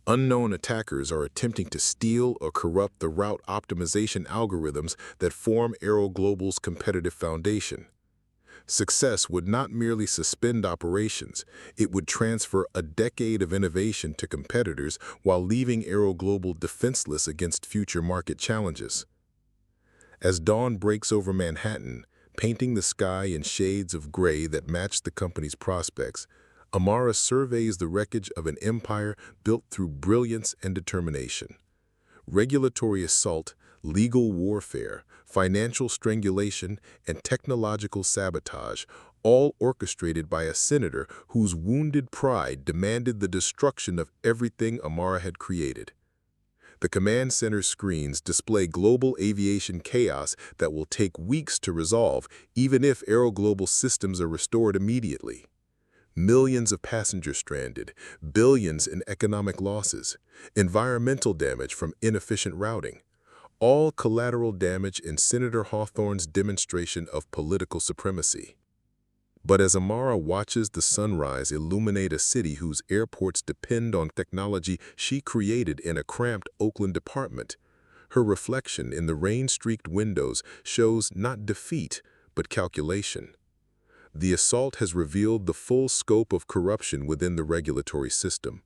S1: Unknown attackers are attempting to steal or corrupt the route optimization algorithms that form AeroGlobal's competitive foundation. Success would not merely suspend operations, it would transfer a decade of innovation to competitors while leaving AeroGlobal defenseless against future market challenges. As dawn breaks over Manhattan, painting the sky in shades of gray that match the company's prospects, Amara surveys the wreckage of an empire built through brilliance and determination. Regulatory assault, legal warfare,
S3: financial strangulation, and technological sabotage, all orchestrated by a senator whose wounded pride demanded the destruction of everything Amara had created. The command center screens display global aviation chaos that will take weeks to resolve, even if AeroGlobal systems are restored immediately. Millions of passengers stranded, billions in economic losses, environmental damage from inefficient routing, all collateral damage in Senator Hawthorne's demonstration of political supremacy. But as Amara watches the sunrise illuminate a city whose airports depend on technology she created in a cramped Oakland apartment, her reflection in the rain-streaked windows shows not defeat, but calculation. The assault has revealed the full scope of corruption within the regulatory system,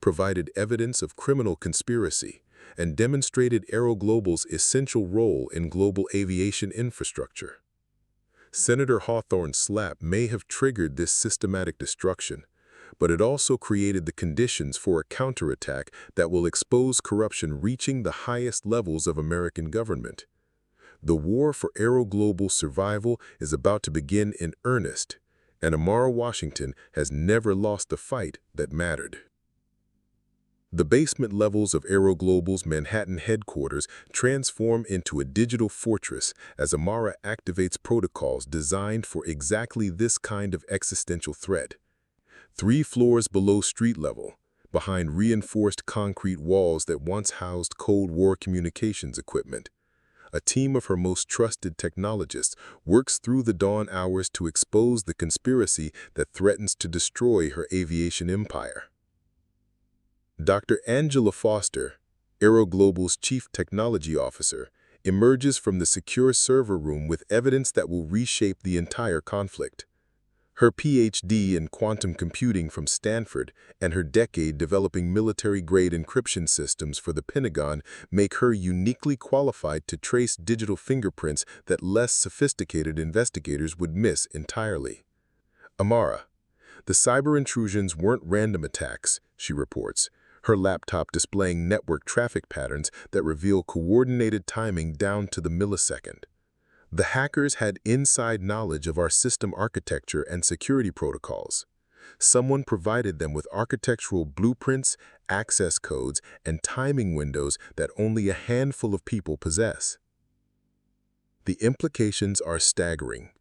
S3: provided evidence of criminal conspiracy, and demonstrated AeroGlobal's essential role in global aviation infrastructure. Senator Hawthorne's slap may have triggered this systematic destruction, but it also created the conditions for a counterattack that will expose corruption reaching the highest levels of American government. The war for AeroGlobal's survival is about to begin in earnest, and Amara Washington has never lost the fight that mattered. The basement levels of AeroGlobal's Manhattan headquarters transform into a digital fortress as Amara activates protocols designed for exactly this kind of existential threat. 3 floors below street level, behind reinforced concrete walls that once housed Cold War communications equipment, a team of her most trusted technologists works through the dawn hours to expose the conspiracy that threatens to destroy her aviation empire. Dr. Angela Foster, AeroGlobal's chief technology officer, emerges from the secure server room with evidence that will reshape the entire conflict. Her PhD in quantum computing from Stanford and her decade developing military-grade encryption systems for the Pentagon make her uniquely qualified to trace digital fingerprints that less sophisticated investigators would miss entirely. Amara, the cyber intrusions weren't random attacks, she reports, her laptop displaying network traffic patterns that reveal coordinated timing down to the millisecond. The hackers had inside knowledge of our system architecture and security protocols. Someone provided them with architectural blueprints, access codes, and timing windows that only a handful of people possess. The implications are staggering.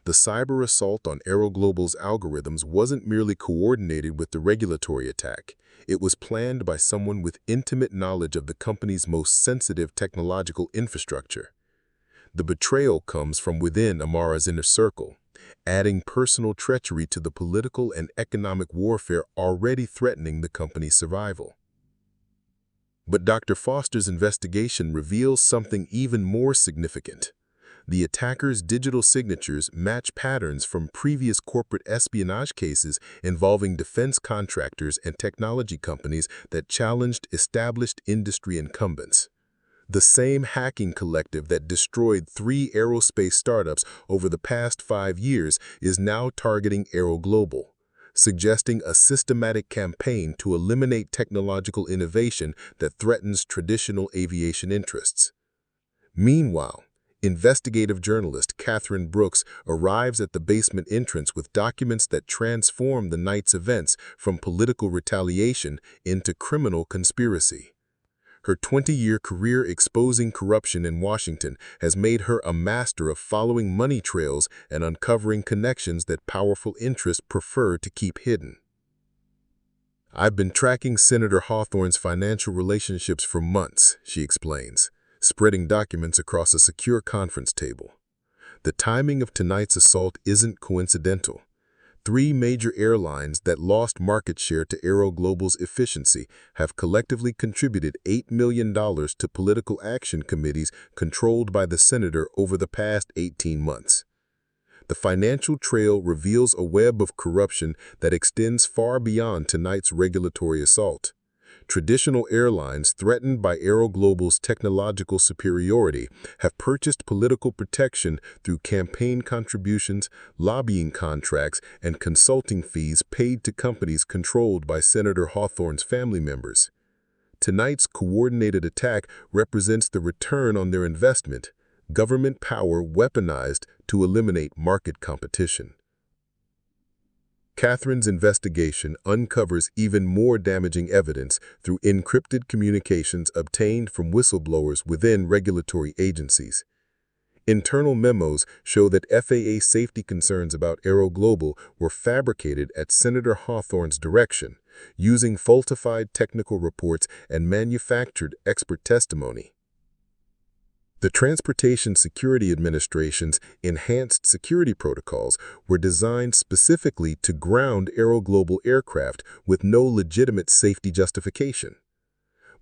S3: The cyber assault on AeroGlobal's algorithms wasn't merely coordinated with the regulatory attack. It was planned by someone with intimate knowledge of the company's most sensitive technological infrastructure. The betrayal comes from within Amara's inner circle, adding personal treachery to the political and economic warfare already threatening the company's survival. But Dr. Foster's investigation reveals something even more significant. The attackers' digital signatures match patterns from previous corporate espionage cases involving defense contractors and technology companies that challenged established industry incumbents. The same hacking collective that destroyed 3 aerospace startups over the past 5 years is now targeting AeroGlobal, suggesting a systematic campaign to eliminate technological innovation that threatens traditional aviation interests. Meanwhile, investigative journalist Catherine Brooks arrives at the basement entrance with documents that transform the night's events from political retaliation into criminal conspiracy. Her 20-year career exposing corruption in Washington has made her a master of following money trails and uncovering connections that powerful interests prefer to keep hidden. "I've been tracking Senator Hawthorne's financial relationships for months," she explains, spreading documents across a secure conference table. The timing of tonight's assault isn't coincidental. 3 major airlines that lost market share to AeroGlobal's efficiency have collectively contributed $8 million to political action committees controlled by the senator over the past 18 months. The financial trail reveals a web of corruption that extends far beyond tonight's regulatory assault. Traditional airlines threatened by AeroGlobal's technological superiority have purchased political protection through campaign contributions, lobbying contracts, and consulting fees paid to companies controlled by Senator Hawthorne's family members. Tonight's coordinated attack represents the return on their investment,
S2: government power weaponized to eliminate market competition. Catherine's investigation uncovers even more damaging evidence through encrypted communications obtained from whistleblowers within regulatory agencies. Internal memos show that FAA safety concerns about AeroGlobal were fabricated at Senator Hawthorne's direction, using falsified technical reports and manufactured expert testimony. The Transportation Security Administration's enhanced security protocols were designed specifically to ground AeroGlobal aircraft with no legitimate safety justification.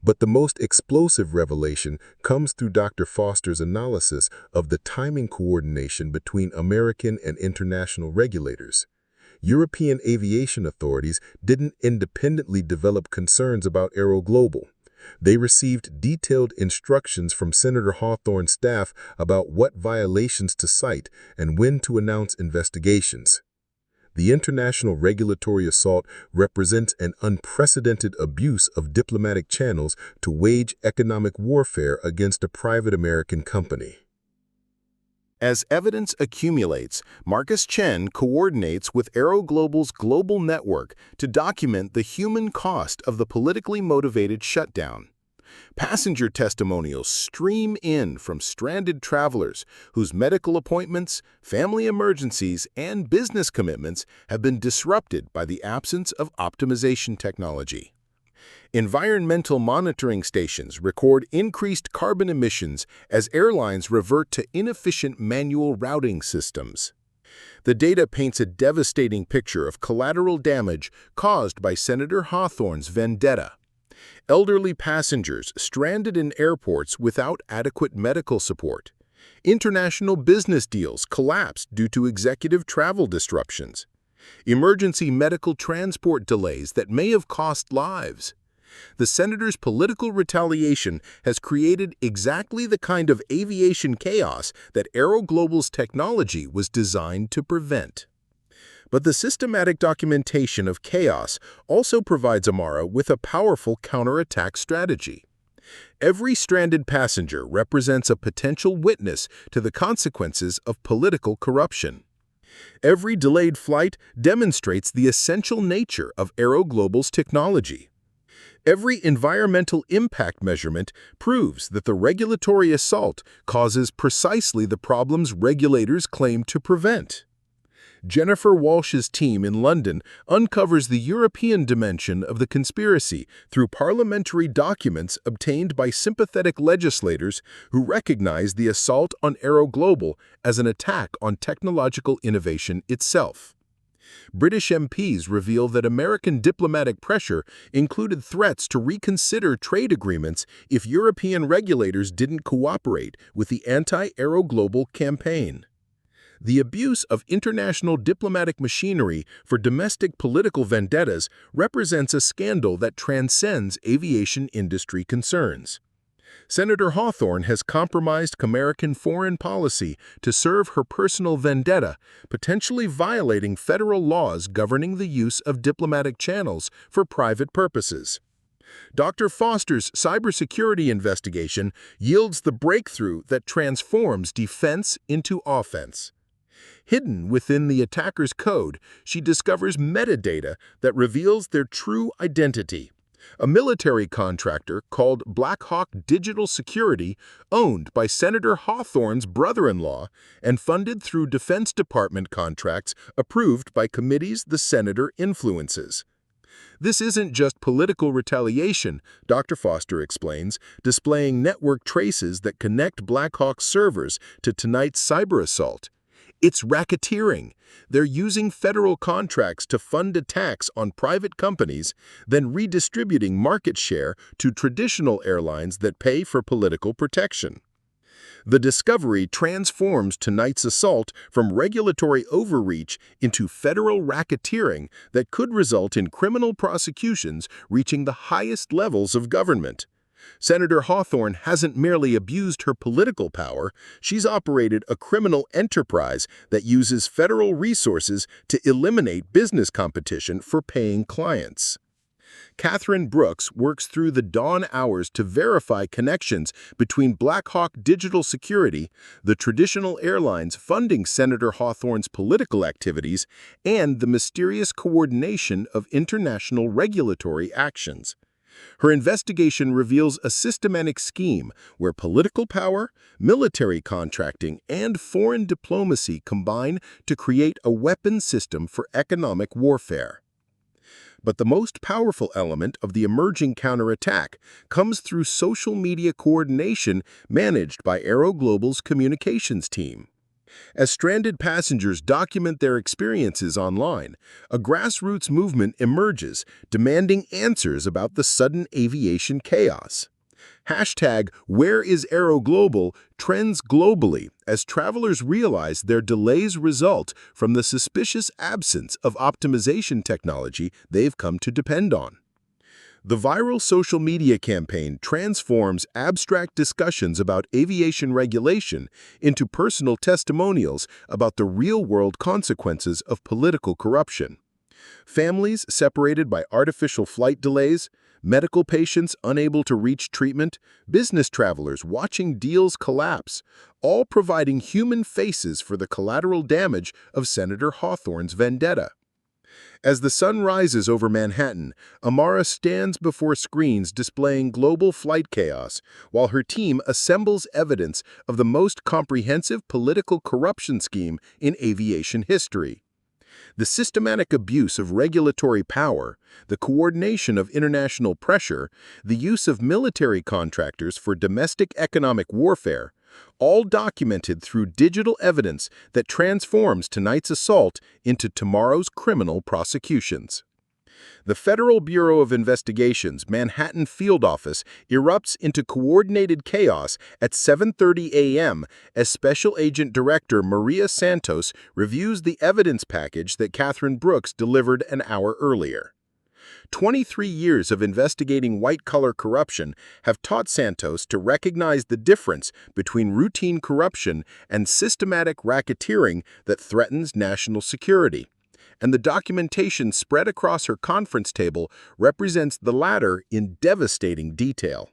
S2: But the most explosive revelation comes through Dr. Foster's analysis of the timing coordination between American and international regulators. European aviation authorities didn't independently develop concerns about AeroGlobal. They received detailed instructions from Senator Hawthorne's staff about what violations to cite and when to announce investigations. The international regulatory assault represents an unprecedented abuse of diplomatic channels to wage economic warfare against a private American company.
S1: As evidence accumulates, Marcus Chen coordinates with AeroGlobal's global network to document the human cost of the politically motivated shutdown. Passenger testimonials stream in from stranded travelers whose medical appointments, family emergencies, and business commitments have been disrupted by the absence of optimization technology. Environmental monitoring stations record increased carbon emissions as airlines revert to inefficient manual routing systems. The data paints a devastating picture of collateral damage caused by Senator Hawthorne's vendetta. Elderly passengers stranded in airports without adequate medical support. International business deals collapsed due to executive travel disruptions. Emergency medical transport delays that may have cost lives. The senator's political retaliation has created exactly the kind of aviation chaos that AeroGlobal's technology was designed to prevent. But the systematic documentation of chaos also provides Amara with a powerful counterattack strategy. Every stranded passenger represents a potential witness to the consequences of political corruption. Every delayed flight demonstrates the essential nature of AeroGlobal's technology. Every environmental impact measurement proves that the regulatory assault causes precisely the problems regulators claim to prevent. Jennifer Walsh's team in London uncovers the European dimension of the conspiracy through parliamentary documents obtained by sympathetic legislators who recognize the assault on AeroGlobal as an attack on technological innovation itself. British MPs reveal that American diplomatic pressure included threats to reconsider trade agreements if European regulators didn't cooperate with the anti-AeroGlobal campaign. The abuse of international diplomatic machinery for domestic political vendettas represents a scandal that transcends aviation industry concerns. Senator Hawthorne has compromised American foreign policy to serve her personal vendetta, potentially violating federal laws governing the use of diplomatic channels for private purposes. Dr. Foster's cybersecurity investigation yields the breakthrough that transforms defense into offense. Hidden within the attacker's code, she discovers metadata that reveals their true identity. A military contractor called Black Hawk Digital Security, owned by Senator Hawthorne's brother-in-law and funded through Defense Department contracts approved by committees the senator influences. This isn't just political retaliation, Dr. Foster explains, displaying network traces that connect Black Hawk's servers to tonight's cyber assault. It's racketeering. They're using federal contracts to fund attacks on private companies, then redistributing market share to traditional airlines that pay for political protection. The discovery transforms tonight's assault from regulatory overreach into federal racketeering that could result in criminal prosecutions reaching the highest levels of government. Senator Hawthorne hasn't merely abused her political power, she's operated a criminal enterprise that uses federal resources to eliminate business competition for paying clients.
S2: Catherine Brooks works through the dawn hours to verify connections between Black Hawk Digital Security, the traditional airlines funding Senator Hawthorne's political activities, and the mysterious coordination of international regulatory actions. Her investigation reveals a systematic scheme where political power, military contracting, and foreign diplomacy combine to create a weapon system for economic warfare. But the most powerful element of the emerging counterattack comes through social media coordination managed by AeroGlobal's communications team. As stranded passengers document their experiences online, a grassroots movement emerges demanding answers about the sudden aviation chaos. Hashtag #WhereIsAeroGlobal trends globally as travelers realize their delays result from the suspicious absence of optimization technology they've come to depend on. The viral social media campaign transforms abstract discussions about aviation regulation into personal testimonials about the real-world consequences of political corruption. Families separated by artificial flight delays, medical patients unable to reach treatment, business travelers watching deals collapse, all providing human faces for the collateral damage of Senator Hawthorne's vendetta. As the sun rises over Manhattan, Amara stands before screens displaying global flight chaos, while her team assembles evidence of the most comprehensive political corruption scheme in aviation history. The systematic abuse of regulatory power, the coordination of international pressure, the use of military contractors for domestic economic warfare, all documented through digital evidence that transforms tonight's assault into tomorrow's criminal prosecutions. The Federal Bureau of Investigation's Manhattan field office erupts into coordinated chaos at 7:30 a.m. as Special Agent Director Maria Santos reviews the evidence package that Catherine Brooks delivered an hour earlier. 23 years of investigating white-collar corruption have taught Santos to recognize the difference between routine corruption and systematic racketeering that threatens national security. And the documentation spread across her conference table represents the latter in devastating detail.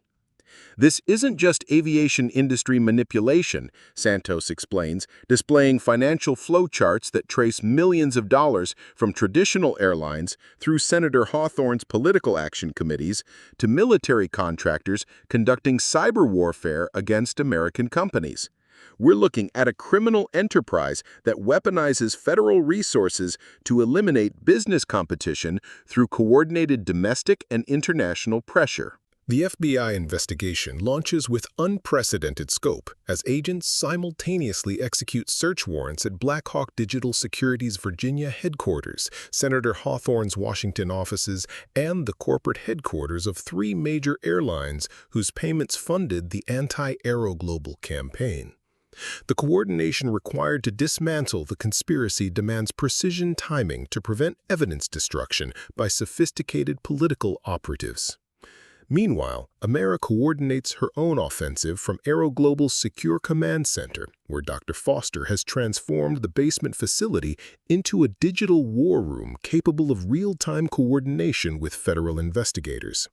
S2: This isn't just aviation industry manipulation, Santos explains, displaying financial flowcharts that trace millions of dollars from traditional airlines through Senator Hawthorne's political action committees to military contractors conducting cyber warfare against American companies. We're looking at a criminal enterprise that weaponizes federal resources to eliminate business competition through coordinated domestic and international pressure.
S1: The FBI investigation launches with unprecedented scope as agents simultaneously execute search warrants at Black Hawk Digital Security's Virginia headquarters, Senator Hawthorne's Washington offices, and the corporate headquarters of 3 major airlines whose payments funded the anti-AeroGlobal campaign. The coordination required to dismantle the conspiracy demands precision timing to prevent evidence destruction by sophisticated political operatives. Meanwhile, Amara coordinates her own offensive from AeroGlobal's Secure Command Center, where Dr. Foster has transformed the basement facility into a digital war room capable of real-time coordination with federal investigators.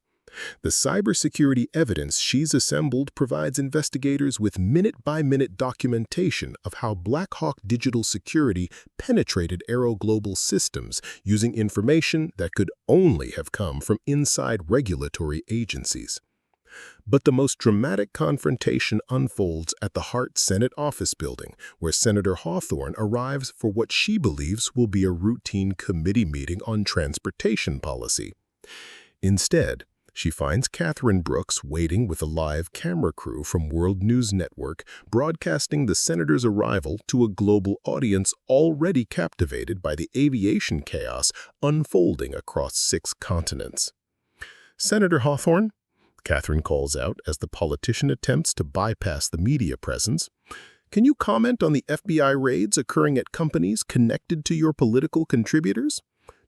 S1: The cybersecurity evidence she's assembled provides investigators with minute-by-minute documentation of how Black Hawk Digital Security penetrated AeroGlobal systems using information that could only have come from inside regulatory agencies. But the most dramatic confrontation unfolds at the Hart Senate office building, where Senator Hawthorne arrives for what she believes will be a routine committee meeting on transportation policy. Instead, she finds Catherine Brooks waiting with a live camera crew from World News Network, broadcasting the senator's arrival to a global audience already captivated by the aviation chaos unfolding across 6 continents. "Senator Hawthorne," Catherine calls out as the politician attempts to bypass the media presence, "can you comment on the FBI raids occurring at companies connected to your political contributors?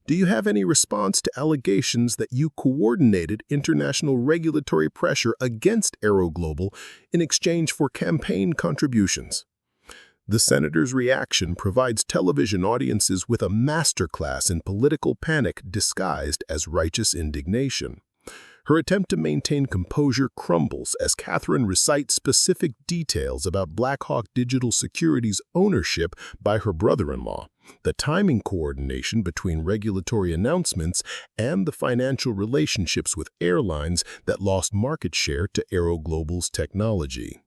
S1: Do you have any response to allegations that you coordinated international regulatory pressure against AeroGlobal in exchange for campaign contributions?"
S2: The senator's reaction provides television audiences with a masterclass in political panic disguised as righteous indignation. Her attempt to maintain composure crumbles as Catherine recites specific details about Blackhawk Digital Security's ownership by her brother-in-law, the timing coordination between regulatory announcements, and the financial relationships with airlines that lost market share to AeroGlobal's technology.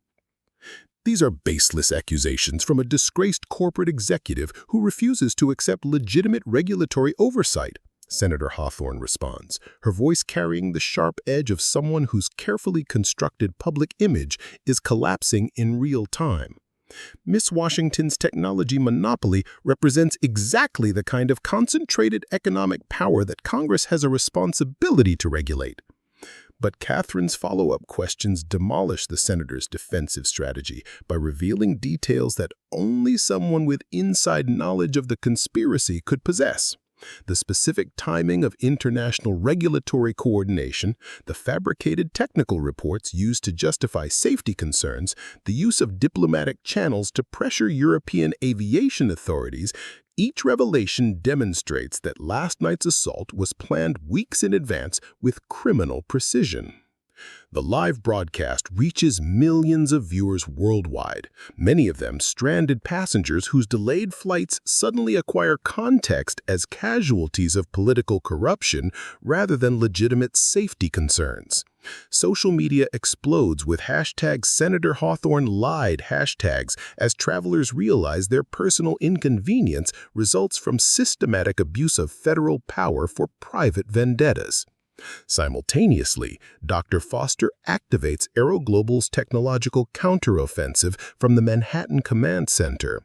S2: These are baseless accusations from a disgraced corporate executive who refuses to accept legitimate regulatory oversight, Senator Hawthorne responds, her voice carrying the sharp edge of someone whose carefully constructed public image is collapsing in real time. Miss Washington's technology monopoly represents exactly the kind of concentrated economic power that Congress has a responsibility to regulate. But Catherine's follow-up questions demolish the senator's defensive strategy by revealing details that only someone with inside knowledge of the conspiracy could possess. The specific timing of international regulatory coordination, the fabricated technical reports used to justify safety concerns, the use of diplomatic channels to pressure European aviation authorities, each revelation demonstrates that last night's assault was planned weeks in advance with criminal precision. The live broadcast reaches millions of viewers worldwide, many of them stranded passengers whose delayed flights suddenly acquire context as casualties of political corruption rather than legitimate safety concerns. Social media explodes with #Senator Hawthorne lied hashtags as travelers realize their personal inconvenience results from systematic abuse of federal power for private vendettas. Simultaneously, Dr. Foster activates AeroGlobal's technological counteroffensive from the Manhattan Command Center.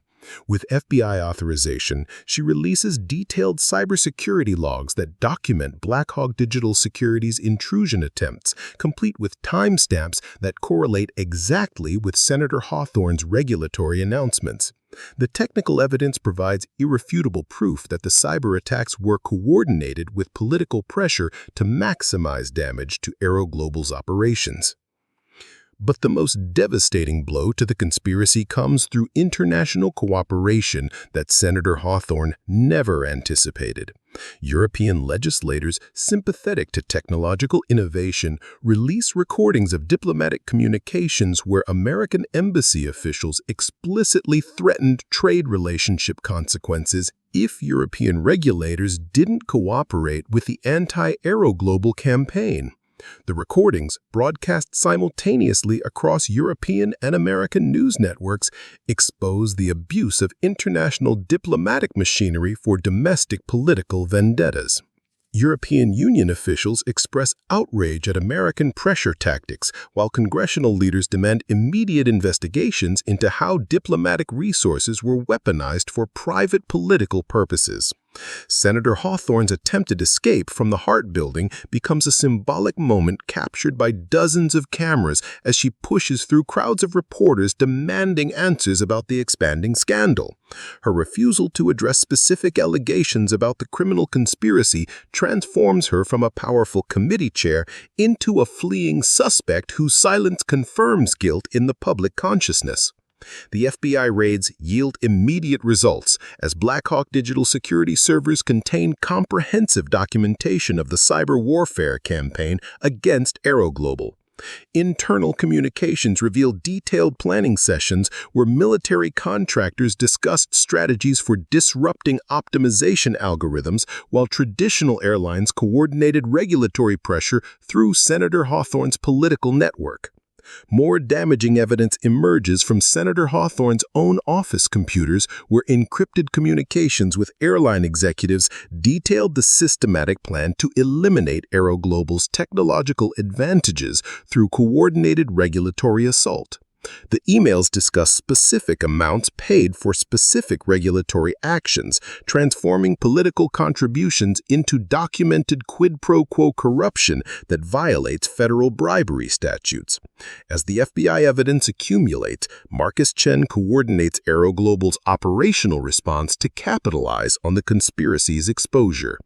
S2: With FBI authorization, she releases detailed cybersecurity logs that document Blackhawk Digital Security's intrusion attempts, complete with timestamps that correlate exactly with Senator Hawthorne's regulatory announcements. The technical evidence provides irrefutable proof that the cyber attacks were coordinated with political pressure to maximize damage to AeroGlobal's operations. But the most devastating blow to the conspiracy comes through international cooperation that Senator Hawthorne never anticipated. European legislators sympathetic to technological innovation release recordings of diplomatic communications where American embassy officials explicitly threatened trade relationship consequences if European regulators didn't cooperate with the anti-AeroGlobal campaign. The recordings, broadcast simultaneously across European and American news networks, expose the abuse of international diplomatic machinery for domestic political vendettas. European Union officials express outrage at American pressure tactics, while congressional leaders demand immediate investigations into how diplomatic resources were weaponized for private political purposes. Senator Hawthorne's attempted escape from the Hart Building becomes a symbolic moment captured by dozens of cameras as she pushes through crowds of reporters demanding answers about the expanding scandal. Her refusal to address specific allegations about the criminal conspiracy transforms her from a powerful committee chair into a fleeing suspect whose silence confirms guilt in the public consciousness. The FBI raids yield immediate results as Blackhawk Digital Security servers contain comprehensive documentation of the cyber warfare campaign against AeroGlobal. Internal communications reveal detailed planning sessions where military contractors discussed strategies for disrupting optimization algorithms while traditional airlines coordinated regulatory pressure through Senator Hawthorne's political network. More damaging evidence emerges from Senator Hawthorne's own office computers where encrypted communications with airline executives detailed the systematic plan to eliminate AeroGlobal's technological advantages through coordinated regulatory assault. The emails discuss specific amounts paid for specific regulatory actions, transforming political contributions into documented quid pro quo corruption that violates federal bribery statutes. As the FBI evidence accumulates, Marcus Chen coordinates AeroGlobal's operational response to capitalize on the conspiracy's exposure.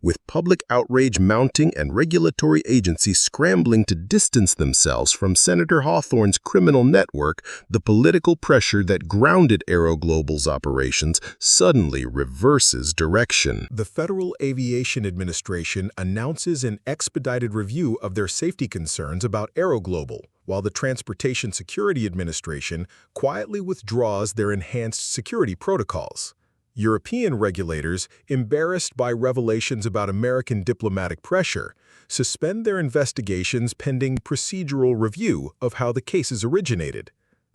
S2: With public outrage mounting and regulatory agencies scrambling to distance themselves from Senator Hawthorne's criminal network, the political pressure that grounded AeroGlobal's operations suddenly reverses direction.
S1: The Federal Aviation Administration announces an expedited review of their safety concerns about AeroGlobal, while the Transportation Security Administration quietly withdraws their enhanced security protocols. European regulators, embarrassed by revelations about American diplomatic pressure, suspend their investigations pending procedural review of how the cases originated.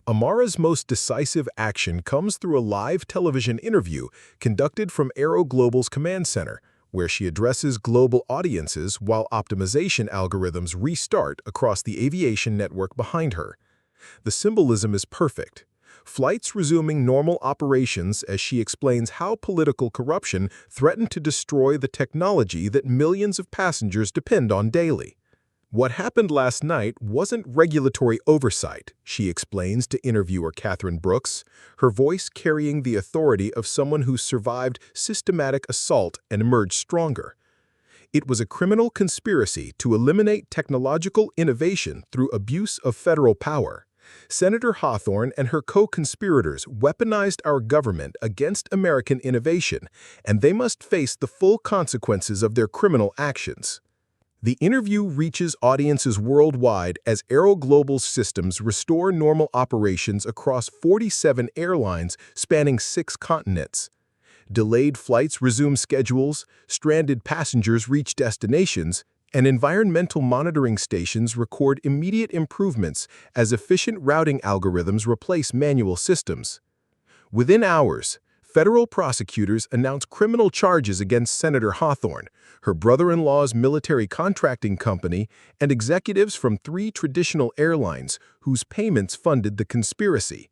S1: Amara's most decisive action comes through a live television interview conducted from AeroGlobal's command center, where she addresses global audiences while optimization algorithms restart across the aviation network behind her. The symbolism is perfect. Flights resuming normal operations as she explains how political corruption threatened to destroy the technology that millions of passengers depend on daily. What happened last night wasn't regulatory oversight, she explains to interviewer Catherine Brooks, her voice carrying the authority of someone who survived systematic assault and emerged stronger. It was a criminal conspiracy to eliminate technological innovation through abuse of federal power. Senator Hawthorne and her co-conspirators weaponized our government against American innovation, and they must face the full consequences of their criminal actions. The interview reaches audiences worldwide as AeroGlobal's systems restore normal operations across 47 airlines spanning 6 continents. Delayed flights resume schedules, stranded passengers reach destinations, and environmental monitoring stations record immediate improvements as efficient routing algorithms replace manual systems. Within hours, federal prosecutors announce criminal charges against Senator Hawthorne, her brother-in-law's military contracting company, and executives from 3 traditional airlines whose payments funded the conspiracy.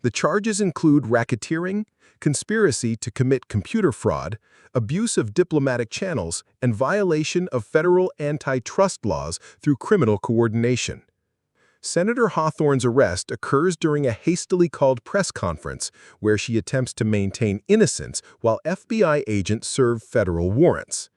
S1: The charges include racketeering, conspiracy to commit computer fraud, abuse of diplomatic channels, and violation of federal antitrust laws through criminal coordination. Senator Hawthorne's arrest occurs during a hastily called press conference where she attempts to maintain innocence while FBI agents serve federal warrants.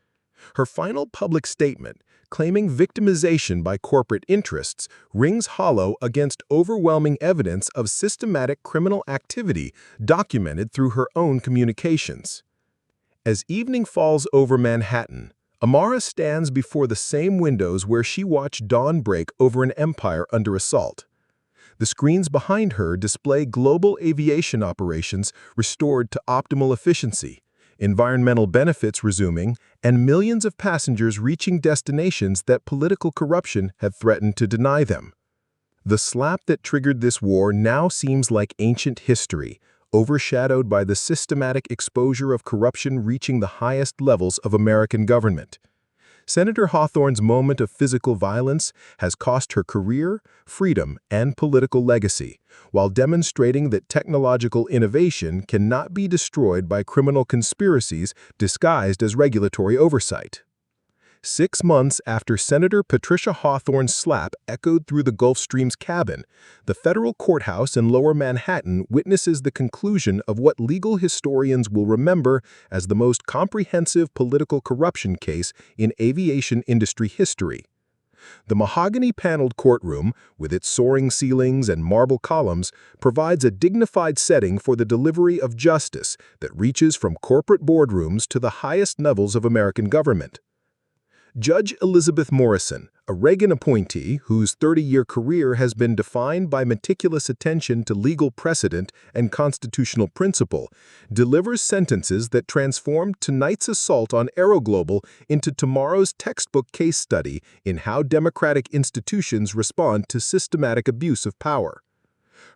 S1: Her final public statement, claiming victimization by corporate interests, rings hollow against overwhelming evidence of systematic criminal activity documented through her own communications. As evening falls over Manhattan, Amara stands before the same windows where she watched dawn break over an empire under assault. The screens behind her display global aviation operations restored to optimal efficiency, environmental benefits resuming, and millions of passengers reaching destinations that political corruption had threatened to deny them. The slap that triggered this war now seems like ancient history, overshadowed by the systematic exposure of corruption reaching the highest levels of American government. Senator Hawthorne's moment of physical violence has cost her career, freedom, and political legacy, while demonstrating that technological innovation cannot be destroyed by criminal conspiracies disguised as regulatory oversight. 6 months after Senator Patricia Hawthorne's slap echoed through the Gulfstream's cabin, the federal courthouse in Lower Manhattan witnesses the conclusion of what legal historians will remember as the most comprehensive political corruption case in aviation industry history. The mahogany-paneled courtroom, with its soaring ceilings and marble columns, provides a dignified setting for the delivery of justice that reaches from corporate boardrooms to the highest levels of American government. Judge Elizabeth Morrison, a Reagan appointee whose 30-year career has been defined by meticulous attention to legal precedent and constitutional principle, delivers sentences that transform tonight's assault on AeroGlobal into tomorrow's textbook case study in how democratic institutions respond to systematic abuse of power.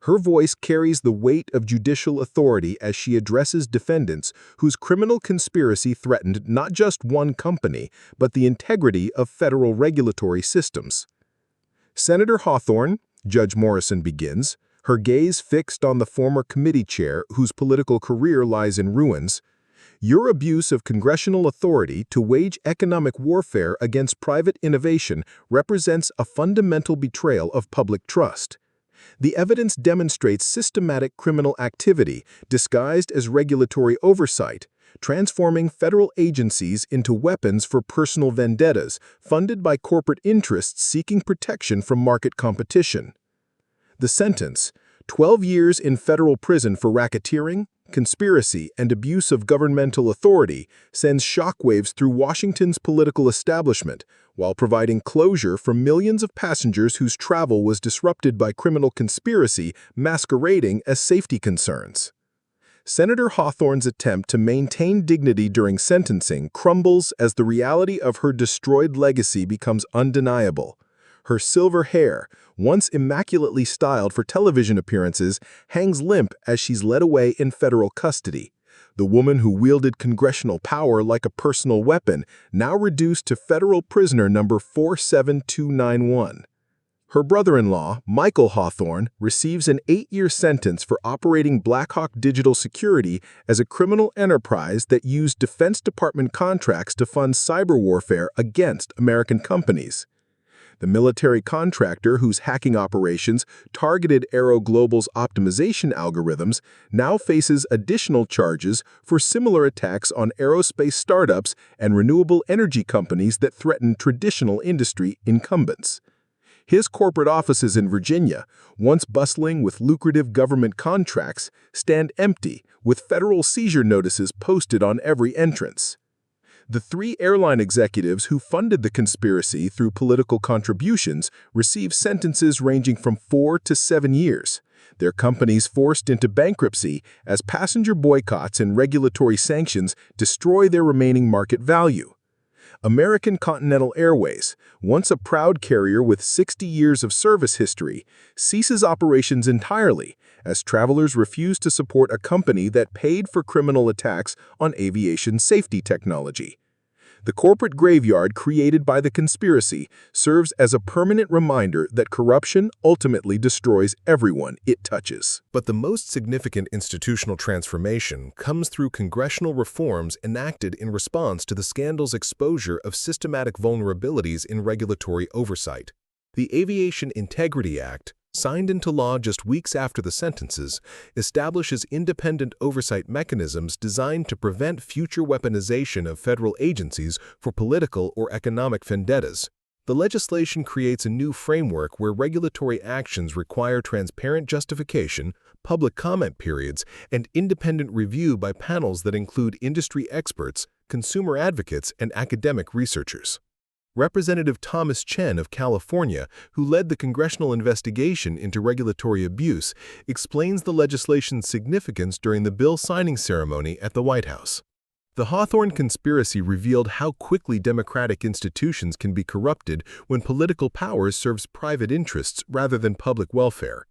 S1: Her voice carries the weight of judicial authority as she addresses defendants whose criminal conspiracy threatened not just one company, but the integrity of federal regulatory systems. Senator Hawthorne, Judge Morrison begins, her gaze fixed on the former committee chair whose political career lies in ruins, your abuse of congressional authority to wage economic warfare against private innovation represents a fundamental betrayal of public trust. The evidence demonstrates systematic criminal activity disguised as regulatory oversight,
S2: transforming federal agencies into weapons for personal vendettas funded by corporate interests seeking protection from market competition. The sentence, 12 years in federal prison for racketeering, conspiracy, and abuse of governmental authority, sends shockwaves through Washington's political establishment, while providing closure for millions of passengers whose travel was disrupted by criminal conspiracy masquerading as safety concerns. Senator Hawthorne's attempt to maintain dignity during sentencing crumbles as the reality of her destroyed legacy becomes undeniable. Her silver hair, once immaculately styled for television appearances, hangs limp as she's led away in federal custody. The woman who wielded congressional power like a personal weapon, now reduced to federal prisoner number 47291. Her brother-in-law, Michael Hawthorne, receives an 8-year sentence for operating Blackhawk Digital Security as a criminal enterprise that used Defense Department contracts to fund cyber warfare against American companies. The military contractor whose hacking operations targeted AeroGlobal's optimization algorithms now faces additional charges for similar attacks on aerospace startups and renewable energy companies that threaten traditional industry incumbents. His corporate offices in Virginia, once bustling with lucrative government contracts, stand empty, with federal seizure notices posted on every entrance. The 3 airline executives who funded the conspiracy through political contributions receive sentences ranging from 4 to 7 years. Their companies forced into bankruptcy as passenger boycotts and regulatory sanctions destroy their remaining market value. American Continental Airways, once a proud carrier with 60 years of service history, ceases operations entirely as travelers refuse to support a company that paid for criminal attacks on aviation safety technology. The corporate graveyard created by the conspiracy serves as a permanent reminder that corruption ultimately destroys everyone it touches.
S1: But the most significant institutional transformation comes through congressional reforms enacted in response to the scandal's exposure of systematic vulnerabilities in regulatory oversight. The Aviation Integrity Act, signed into law just weeks after the sentences, establishes independent oversight mechanisms designed to prevent future weaponization of federal agencies for political or economic vendettas. The legislation creates a new framework where regulatory actions require transparent justification, public comment periods, and independent review by panels that include industry experts, consumer advocates, and academic researchers. Representative Thomas Chen of California, who led the congressional investigation into regulatory abuse, explains the legislation's significance during the bill signing ceremony at the White House. The Hawthorne conspiracy revealed how quickly democratic institutions can be corrupted when political power serves private interests rather than public welfare.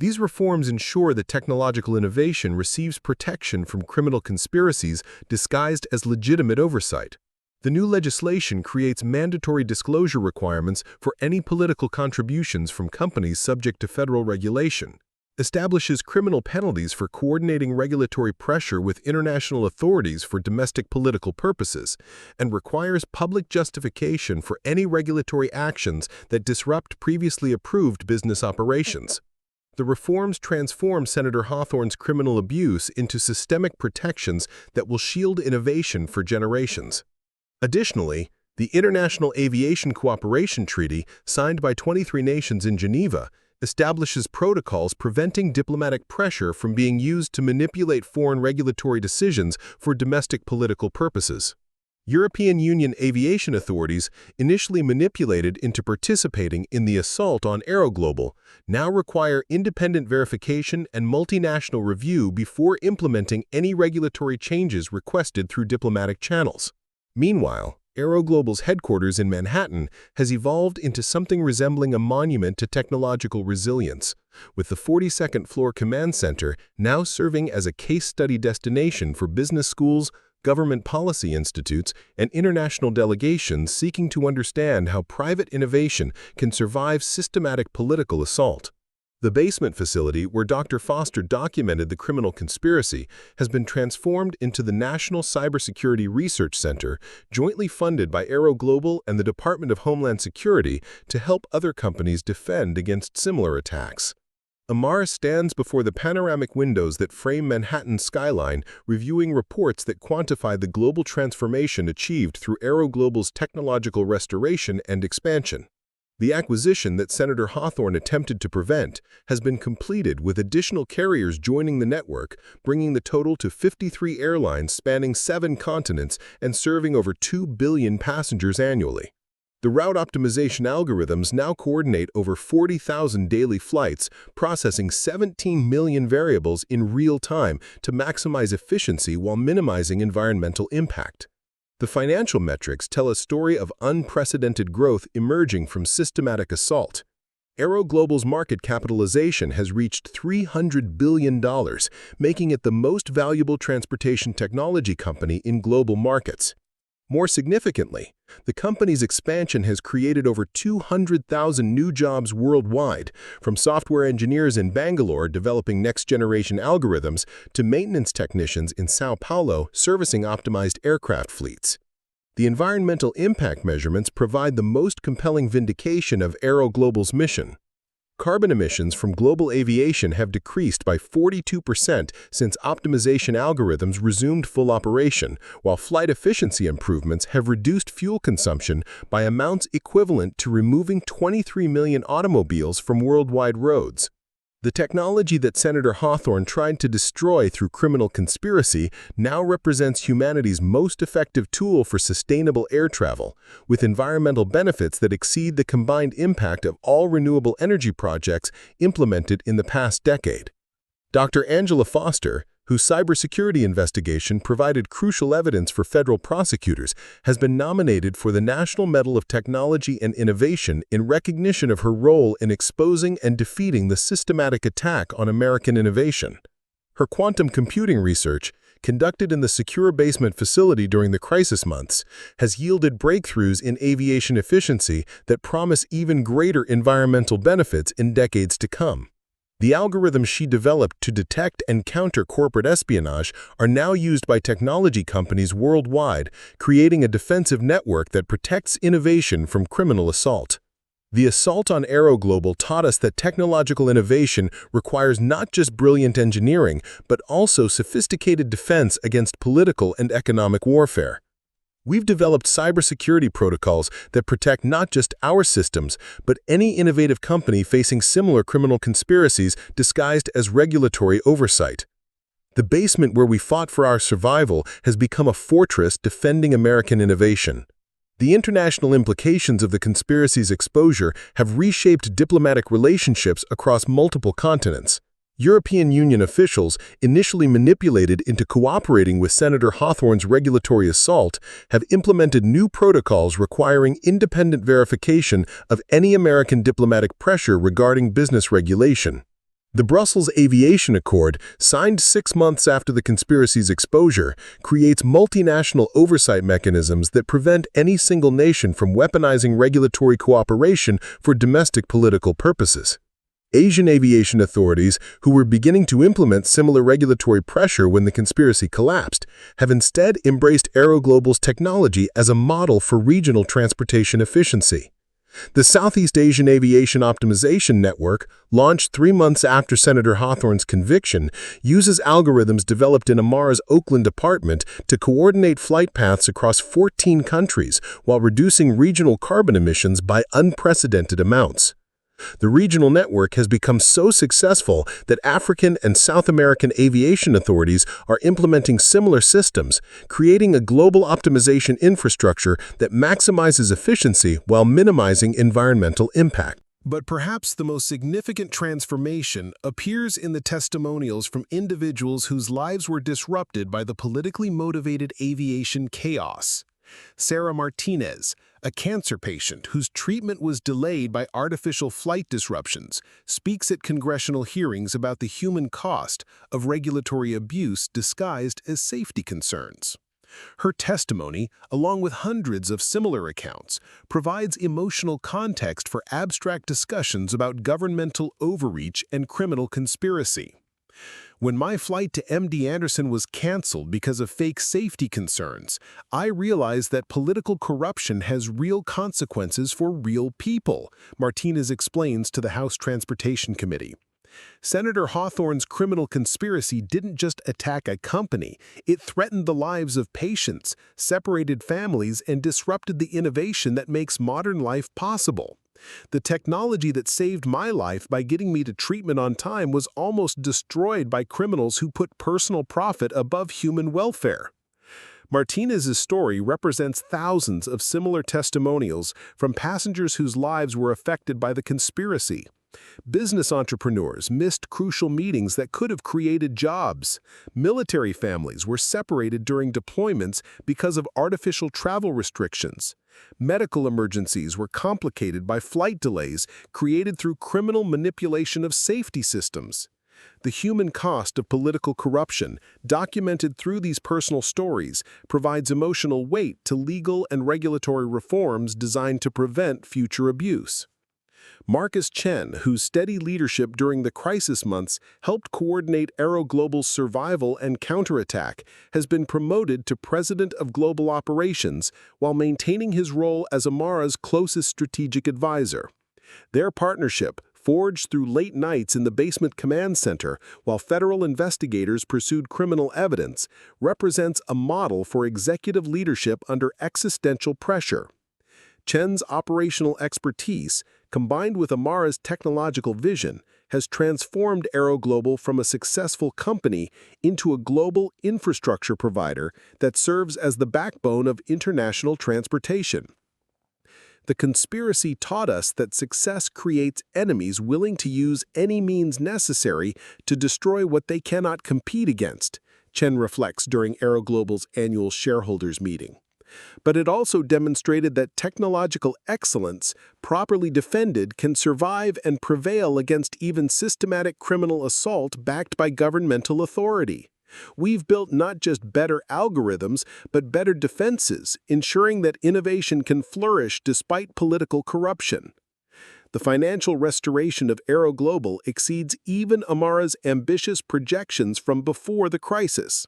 S1: These reforms ensure that technological innovation receives protection from criminal conspiracies disguised as legitimate oversight. The new legislation creates mandatory disclosure requirements for any political contributions from companies subject to federal regulation, establishes criminal penalties for coordinating regulatory pressure with international authorities for domestic political purposes, and requires public justification for any regulatory actions that disrupt previously approved business operations. The reforms transform Senator Hawthorne's criminal abuse into systemic protections that will shield innovation for generations. Additionally, the International Aviation Cooperation Treaty, signed by 23 nations in Geneva, establishes protocols preventing diplomatic pressure from being used to manipulate foreign regulatory decisions for domestic political purposes. European Union aviation authorities, initially manipulated into participating in the assault on AeroGlobal, now require independent verification and multinational review before implementing any regulatory changes requested through diplomatic channels. Meanwhile, AeroGlobal's headquarters in Manhattan has evolved into something resembling a monument to technological resilience, with the 42nd floor command center now serving as a case study destination for business schools, government policy institutes, and international delegations seeking to understand how private innovation can survive systematic political assault. The basement facility where Dr. Foster documented the criminal conspiracy has been transformed into the National Cybersecurity Research Center, jointly funded by AeroGlobal and the Department of Homeland Security to help other companies defend against similar attacks.
S2: Amar stands before the panoramic windows that frame Manhattan's skyline, reviewing reports that quantify the global transformation achieved through AeroGlobal's technological restoration and expansion. The acquisition that Senator Hawthorne attempted to prevent has been completed, with additional carriers joining the network, bringing the total to 53 airlines spanning 7 continents and serving over 2 billion passengers annually. The route optimization algorithms now coordinate over 40,000 daily flights, processing 17 million variables in real time to maximize efficiency while minimizing environmental impact. The financial metrics tell a story of unprecedented growth emerging from systematic assault. AeroGlobal's market capitalization has reached $300 billion, making it the most valuable transportation technology company in global markets. More significantly, the company's expansion has created over 200,000 new jobs worldwide, from software engineers in Bangalore developing next-generation algorithms to maintenance technicians in Sao Paulo servicing optimized aircraft fleets. The environmental impact measurements provide the most compelling vindication of AeroGlobal's mission. Carbon emissions from global aviation have decreased by 42% since optimization algorithms resumed full operation, while flight efficiency improvements have reduced fuel consumption by amounts equivalent to removing 23 million automobiles from worldwide roads. The technology that Senator Hawthorne tried to destroy through criminal conspiracy now represents humanity's most effective tool for sustainable air travel, with environmental benefits that exceed the combined impact of all renewable energy projects implemented in the past decade. Dr. Angela Foster, whose cybersecurity investigation provided crucial evidence for federal prosecutors, has been nominated for the National Medal of Technology and Innovation in recognition of her role in exposing and defeating the systematic attack on American innovation. Her quantum computing research, conducted in the secure basement facility during the crisis months, has yielded breakthroughs in aviation efficiency that promise even greater environmental benefits in decades to come. The algorithms she developed to detect and counter corporate espionage are now used by technology companies worldwide, creating a defensive network that protects innovation from criminal assault. The assault on AeroGlobal taught us that technological innovation requires not just brilliant engineering, but also sophisticated defense against political and economic warfare. We've developed cybersecurity protocols that protect not just our systems, but any innovative company facing similar criminal conspiracies disguised as regulatory oversight. The basement where we fought for our survival has become a fortress defending American innovation. The international implications of the conspiracy's exposure have reshaped diplomatic relationships across multiple continents. European Union officials, initially manipulated into cooperating with Senator Hawthorne's regulatory assault, have implemented new protocols requiring independent verification of any American diplomatic pressure regarding business regulation. The Brussels Aviation Accord, signed 6 months after the conspiracy's exposure, creates multinational oversight mechanisms that prevent any single nation from weaponizing regulatory cooperation for domestic political purposes. Asian aviation authorities, who were beginning to implement similar regulatory pressure when the conspiracy collapsed, have instead embraced AeroGlobal's technology as a model for regional transportation efficiency. The Southeast Asian Aviation Optimization Network, launched 3 months after Senator Hawthorne's conviction, uses algorithms developed in Amar's Oakland department to coordinate flight paths across 14 countries while reducing regional carbon emissions by unprecedented amounts. The regional network has become so successful that African and South American aviation authorities are implementing similar systems, creating a global optimization infrastructure that maximizes efficiency while minimizing environmental impact.
S1: But perhaps the most significant transformation appears in the testimonials from individuals whose lives were disrupted by the politically motivated aviation chaos. Sarah Martinez, a cancer patient whose treatment was delayed by artificial flight disruptions, speaks at congressional hearings about the human cost of regulatory abuse disguised as safety concerns. Her testimony, along with hundreds of similar accounts, provides emotional context for abstract discussions about governmental overreach and criminal conspiracy. When my flight to MD Anderson was canceled because of fake safety concerns, I realized that political corruption has real consequences for real people, Martinez explains to the House Transportation Committee.
S2: Senator Hawthorne's criminal conspiracy didn't just attack a company, it threatened the lives of patients, separated families, and disrupted the innovation that makes modern life possible. The technology that saved my life by getting me to treatment on time was almost destroyed by criminals who put personal profit above human welfare. Martinez's story represents thousands of similar testimonials from passengers whose lives were affected by the conspiracy. Business entrepreneurs missed crucial meetings that could have created jobs. Military families were separated during deployments because of artificial travel restrictions. Medical emergencies were complicated by flight delays created through criminal manipulation of safety systems. The human cost of political corruption, documented through these personal stories, provides emotional weight to legal and regulatory reforms designed to prevent future abuse. Marcus Chen, whose steady leadership during the crisis months helped coordinate AeroGlobal's survival and counterattack, has been promoted to President of Global Operations while maintaining his role as Amara's closest strategic advisor. Their partnership, forged through late nights in the basement command center while federal investigators pursued criminal evidence, represents a model for executive leadership under existential pressure. Chen's operational expertise, combined with Amara's technological vision, has transformed AeroGlobal from a successful company into a global infrastructure provider that serves as the backbone of international transportation. The conspiracy taught us that success creates enemies willing to use any means necessary to destroy what they cannot compete against, Chen reflects during AeroGlobal's annual shareholders meeting. But it also demonstrated that technological excellence, properly defended, can survive and prevail against even systematic criminal assault backed by governmental authority. We've built not just better algorithms, but better defenses, ensuring that innovation can flourish despite political corruption. The financial restoration of AeroGlobal exceeds even Amara's ambitious projections from before the crisis.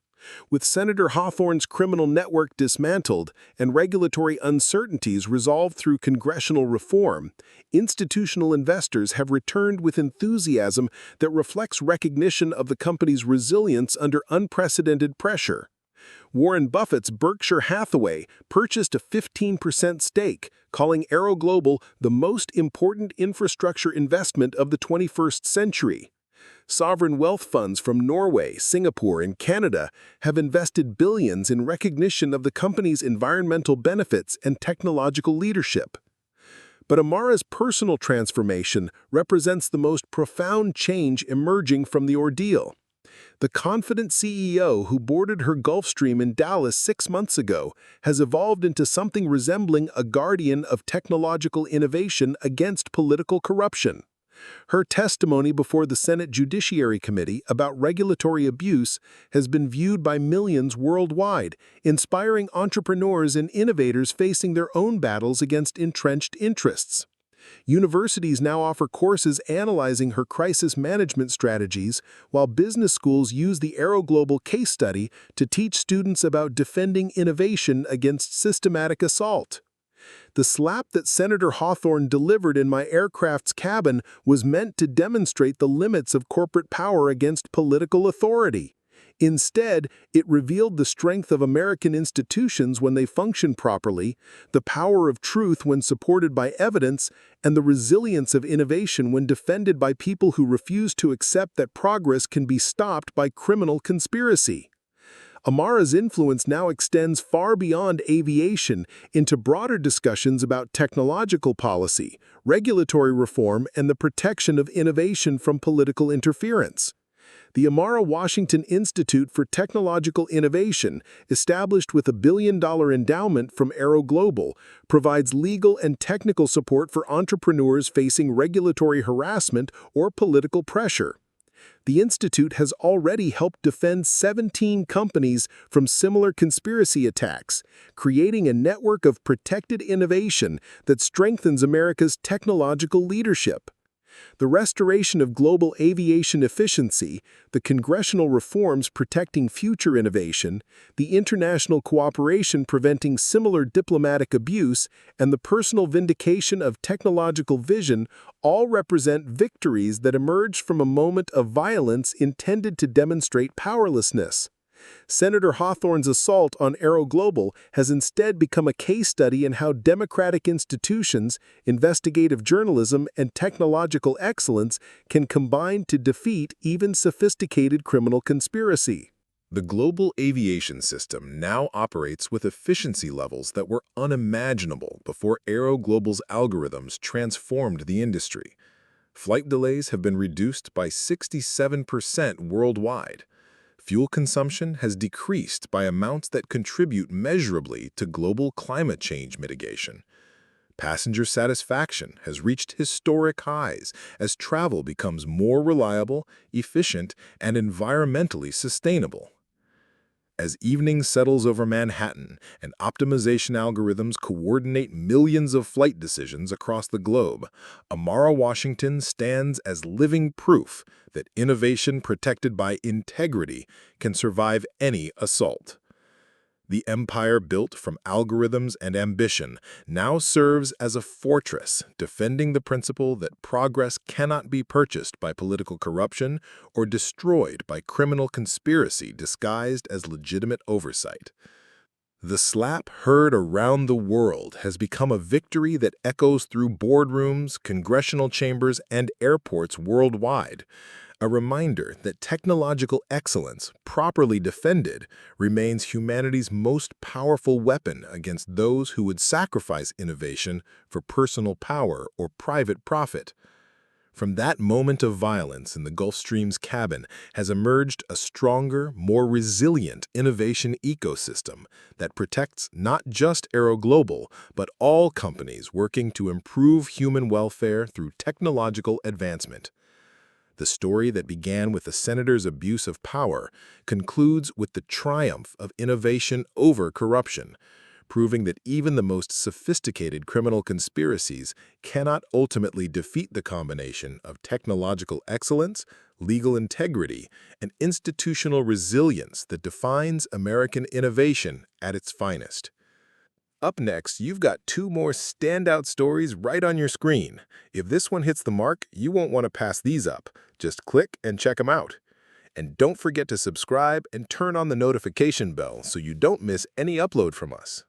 S2: With Senator Hawthorne's criminal network dismantled and regulatory uncertainties resolved through congressional reform, institutional investors have returned with enthusiasm that reflects recognition of the company's resilience under unprecedented pressure. Warren Buffett's Berkshire Hathaway purchased a 15% stake, calling AeroGlobal the most important infrastructure investment of the 21st century. Sovereign wealth funds from Norway, Singapore, and Canada have invested billions in recognition of the company's environmental benefits and technological leadership. But Amara's personal transformation represents the most profound change emerging from the ordeal. The confident CEO who boarded her Gulfstream in Dallas 6 months ago has evolved into something resembling a guardian of technological innovation against political corruption. Her testimony before the Senate Judiciary Committee about regulatory abuse has been viewed by millions worldwide, inspiring entrepreneurs and innovators facing their own battles against entrenched interests. Universities now offer courses analyzing her crisis management strategies, while business schools use the AeroGlobal case study to teach students about defending innovation against systematic assault. The slap that Senator Hawthorne delivered in my aircraft's cabin was meant to demonstrate the limits of corporate power against political authority. Instead, it revealed the strength of American institutions when they function properly, the power of truth when supported by evidence, and the resilience of innovation when defended by people who refuse to accept that progress can be stopped by criminal conspiracy. Amara's influence now extends far beyond aviation into broader discussions about technological policy, regulatory reform, and the protection of innovation from political interference. The Amara Washington Institute for Technological Innovation, established with a $1 billion endowment from AeroGlobal, provides legal and technical support for entrepreneurs facing regulatory harassment or political pressure. The Institute has already helped defend 17 companies from similar conspiracy attacks, creating a network of protected innovation that strengthens America's technological leadership.
S3: The restoration of global aviation efficiency, the congressional reforms protecting future innovation, the international cooperation preventing similar diplomatic abuse, and the personal vindication of technological vision all represent victories that emerge from a moment of violence intended to demonstrate powerlessness. Senator Hawthorne's assault on AeroGlobal has instead become a case study in how democratic institutions, investigative journalism, and technological excellence can combine to defeat even sophisticated criminal conspiracy.
S1: The global aviation system now operates with efficiency levels that were unimaginable before AeroGlobal's algorithms transformed the industry. Flight delays have been reduced by 67% worldwide. Fuel consumption has decreased by amounts that contribute measurably to global climate change mitigation. Passenger satisfaction has reached historic highs as travel becomes more reliable, efficient, and environmentally sustainable. As evening settles over Manhattan and optimization algorithms coordinate millions of flight decisions across the globe, Amara, Washington stands as living proof that innovation protected by integrity can survive any assault. The empire built from algorithms and ambition now serves as a fortress, defending the principle that progress cannot be purchased by political corruption or destroyed by criminal conspiracy disguised as legitimate oversight. The slap heard around the world has become a victory that echoes through boardrooms, congressional chambers, and airports worldwide. A reminder that technological excellence, properly defended, remains humanity's most powerful weapon against those who would sacrifice innovation for personal power or private profit. From that moment of violence in the Gulfstream's cabin has emerged a stronger, more resilient innovation ecosystem that protects not just AeroGlobal, but all companies working to improve human welfare through technological advancement. The story that began with the senator's abuse of power concludes with the triumph of innovation over corruption, proving that even the most sophisticated criminal conspiracies cannot ultimately defeat the combination of technological excellence, legal integrity, and institutional resilience that defines American innovation at its finest. Up next, you've got two more standout stories right on your screen. If this one hits the mark, you won't want to pass these up. Just click and check them out. And don't forget to subscribe and turn on the notification bell so you don't miss any upload from us.